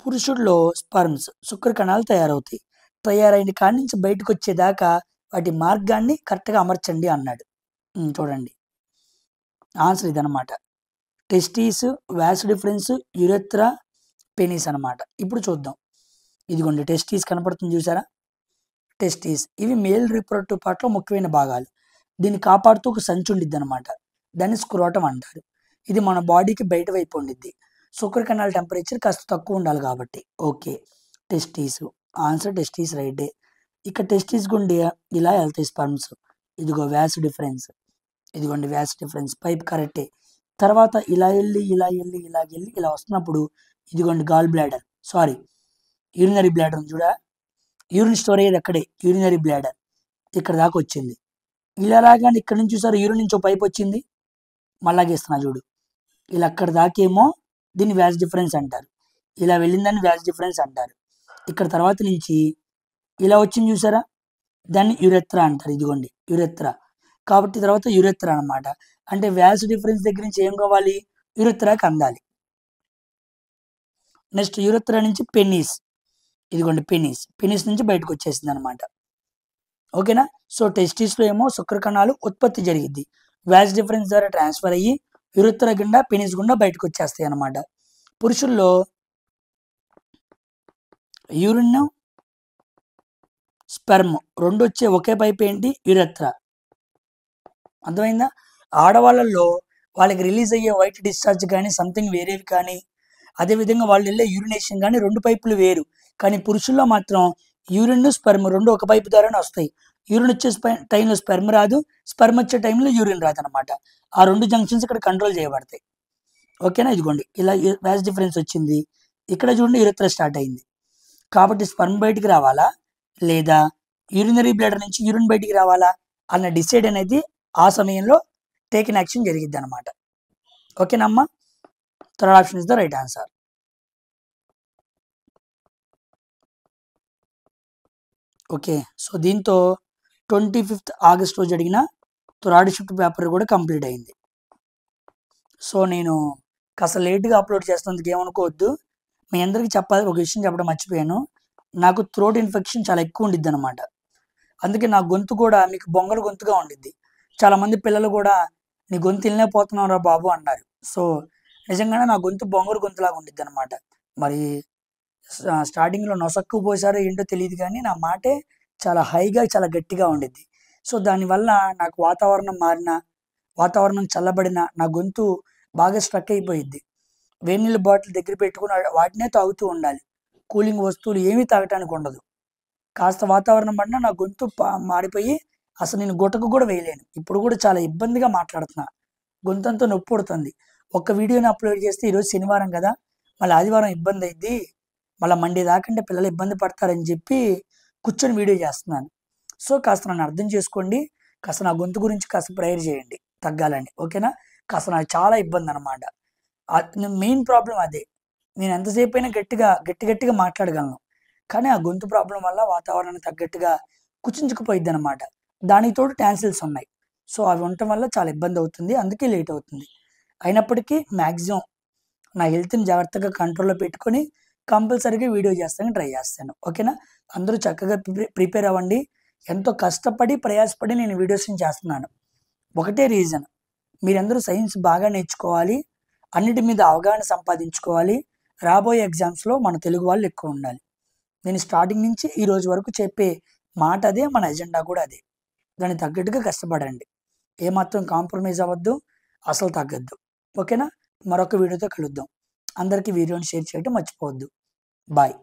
పురుషుడిలో స్పర్మ్స్ శుక్ర కణాలు తయారవుతాయి. తయారైన కాడి నుంచి బయటకు వచ్చేదాకా వాటి మార్గాన్ని కరెక్ట్గా అమర్చండి అన్నాడు. చూడండి ఆన్సర్ ఇదనమాట. Testes, Vyas difference, urethra, penis అనమాట. ఇప్పుడు చూద్దాం. ఇదిగోండి టెస్టీస్ కనపడుతుంది చూసారా, టెస్టీస్ ఇవి మేల్ రీప్రొడక్టివ్ పార్ట్లో ముఖ్యమైన భాగాలు. దీన్ని కాపాడుతూ ఒక సంచి ఉండిద్ది అనమాట, దాన్ని స్క్రోటం అంటారు. ఇది మన బాడీకి బయట వైపు ఉండిద్ది. శుక్ర కణాల టెంపరేచర్ కాస్త తక్కువ ఉండాలి కాబట్టి. ఓకే, టెస్టీస్ ఆన్సర్, టెస్టీస్ రైటే. ఇక టెస్టీస్ గుండి ఇలా వెళ్తాయి స్పర్మ్స్. ఇదిగో వ్యాస్ డిఫరెన్స్, ఇదిగోండి వ్యాస్ డిఫరెన్స్, పైప్ కరెక్టే. తర్వాత ఇలా వెళ్ళి ఇలా వెళ్ళి ఇలా వెళ్ళి ఇలా వస్తున్నప్పుడు ఇదిగోండి gall bladder, sorry urinary bladder చూడా, యూరిన్ స్టోర్ అయ్యేది అక్కడే, యూరినరీ బ్లాడర్ ఇక్కడ దాకా వచ్చింది. ఇలా రాగానే ఇక్కడ నుంచి చూసారు యూరిన్ నుంచి పైప్ వచ్చింది, మళ్ళా గీస్తున్నా చూడు, ఇలా అక్కడ దాకేమో దీన్ని వ్యాస్ డిఫరెన్స్ అంటారు, ఇలా వెళ్ళిందని వ్యాస్ డిఫరెన్స్ అంటారు. ఇక్కడ తర్వాత నుంచి ఇలా వచ్చింది చూసారా, దాన్ని యురెత్రా అంటారు. ఇదిగోండి యురెత్రా, కాబట్టి తర్వాత యురెత్రా అనమాట. అంటే వ్యాస్ డిఫరెన్స్ దగ్గర నుంచి ఏం కావాలి, యురెత్రాకి అందాలి. నెక్స్ట్ యురెత్రా నుంచి పెనిస్, ఇదిగోండి పెనిస్, పెనిస్ నుంచి బయటకు వచ్చేసింది అనమాట. ఓకేనా. సో టెస్టిస్లో ఏమో శుక్ర కణాలు ఉత్పత్తి జరిగిద్ది, వ్యాస్ డిఫరెన్స్ ద్వారా ట్రాన్స్ఫర్ అయ్యి యురెత్రా గుండా పెనిస్ గుండా బయటకు వచ్చేస్తాయి అనమాట. పురుషుల్లో యూరిన్, స్పెర్మ్ రెండు వచ్చే ఒకే పైప్ ఏంటి, యురెత్రా. అర్థమైందా. ఆడవాళ్ళల్లో వాళ్ళకి రిలీజ్ అయ్యే వైట్ డిశ్చార్జ్ కానీ సంథింగ్ వేరేవి కానీ, అదేవిధంగా వాళ్ళు వెళ్ళే యూరినేషన్ కానీ రెండు పైపులు వేరు. కానీ పురుషుల్లో మాత్రం యూరిన్, స్పెర్మ్ రెండు ఒక పైపు ద్వారానే వస్తాయి. యూరిన్ వచ్చే టైంలో స్పెర్మ్ రాదు, స్పెర్మ్ వచ్చే టైంలో యూరిన్ రాదు అనమాట. ఆ రెండు జంక్షన్స్ ఇక్కడ కంట్రోల్ చేయబడతాయి. ఓకేనా. ఇదిగోండి ఇలా వ్యాస్ డిఫరెన్స్ వచ్చింది, ఇక్కడ చూడండి యురెత్రా స్టార్ట్ అయింది. కాబట్టి స్పెర్మ్ బయటికి రావాలా లేదా యూరినరీ బ్లాడర్ నుంచి యూరిన్ బయటికి రావాలా అన్న డిసైడ్ అనేది ఆ సమయంలో టేకిన్ యాక్షన్ జరిగిద్ది అనమాట. ఓకేనమ్మా. Third option is the right answer. Okay, so దీంతో 25th ఆగస్ట్ రోజు జరిగిన థర్డ్ షిఫ్ట్ పేపర్ కూడా కంప్లీట్ అయింది. సో నేను కాస్త లేట్గా అప్లోడ్ చేస్తున్నందుకు ఏమనుకోవద్దు. మీ అందరికీ చెప్పాలి, ఒక విషయం చెప్పడం మర్చిపోయాను. నాకు థ్రోట్ ఇన్ఫెక్షన్ చాలా ఎక్కువ ఉండిద్ది అనమాట. అందుకే నా గొంతు కూడా మీకు బొంగల గొంతుగా ఉండిద్ది. చాలామంది పిల్లలు కూడా నీ గొంతు వెళ్ళిపోతున్నావు రా బాబు అన్నారు. సో నిజంగానే నా గొంతు బొంగరు గొంతులాగా ఉండిద్ది అనమాట. మరి స్టార్టింగ్లో నొసక్కు పోసారో ఏంటో తెలియదు కానీ నా మాటే చాలా హైగా చాలా గట్టిగా ఉండిద్ది. సో దానివల్ల నాకు వాతావరణం మారినా, వాతావరణం చల్లబడినా నా గొంతు బాగా స్ట్రక్ అయిపోయిద్ది. వేడి నీళ్ళ బాటిల్ దగ్గర పెట్టుకుని వాటినే తాగుతూ ఉండాలి, కూలింగ్ వస్తువులు ఏమీ తాగటానికి ఉండదు. కాస్త వాతావరణం పడినా నా గొంతు మాడిపోయి అసలు నేను గుటకు కూడా వేయలేను. ఇప్పుడు కూడా చాలా ఇబ్బందిగా మాట్లాడుతున్నా, గొంతంతా నొప్పి పుడుతుంది. ఒక్క వీడియోని అప్లోడ్ చేస్తే ఈరోజు శనివారం కదా, మళ్ళీ ఆదివారం ఇబ్బంది అయింది, మళ్ళీ మండే దాకంటే పిల్లలు ఇబ్బంది పడతారని చెప్పి కూర్చొని వీడియో చేస్తున్నాను. సో కాస్త నన్ను అర్థం చేసుకోండి, కాస్త నా గొంతు గురించి కాస్త ప్రేయర్ చేయండి తగ్గాలని. ఓకేనా. కాస్త నాకు చాలా ఇబ్బంది అనమాట. మెయిన్ ప్రాబ్లం అదే. నేను ఎంతసేపు అయినా గట్టిగా మాట్లాడగలను, కానీ ఆ గొంతు ప్రాబ్లం వల్ల వాతావరణానికి తగ్గట్టుగా కుచించుకుపోయిద్ది అనమాట. దానికి తోడు టాన్సిల్స్ ఉన్నాయి. సో అవి ఉండటం వల్ల చాలా ఇబ్బంది అవుతుంది, అందుకే లేట్ అవుతుంది. అయినప్పటికీ మ్యాక్సిమం నా హెల్త్ని జాగ్రత్తగా కంట్రోల్లో పెట్టుకొని కంపల్సరీగా వీడియో చేస్తానికి ట్రై చేస్తాను. ఓకేనా. అందరూ చక్కగా ప్రిపేర్ అవ్వండి. ఎంతో కష్టపడి ప్రయాసపడి నేను వీడియోస్ని చేస్తున్నాను. ఒకటే రీజన్, మీరందరూ సైన్స్ బాగా నేర్చుకోవాలి, అన్నిటి మీద అవగాహన సంపాదించుకోవాలి. రాబోయే ఎగ్జామ్స్లో మన తెలుగు వాళ్ళు ఎక్కువ ఉండాలి. నేను స్టార్టింగ్ నుంచి ఈ రోజు వరకు చెప్పే మాట అదే, మన ఎజెండా కూడా అదే. దానికి తగ్గట్టుగా కష్టపడండి, ఏమాత్రం కాంప్రమైజ్ అవ్వద్దు, అసలు తగ్గద్దు. ఓకేనా. మరొక వీడియోతో కలుద్దాం. అందరికీ వీడియోని షేర్ చేయడం మర్చిపోవద్దు. బాయ్.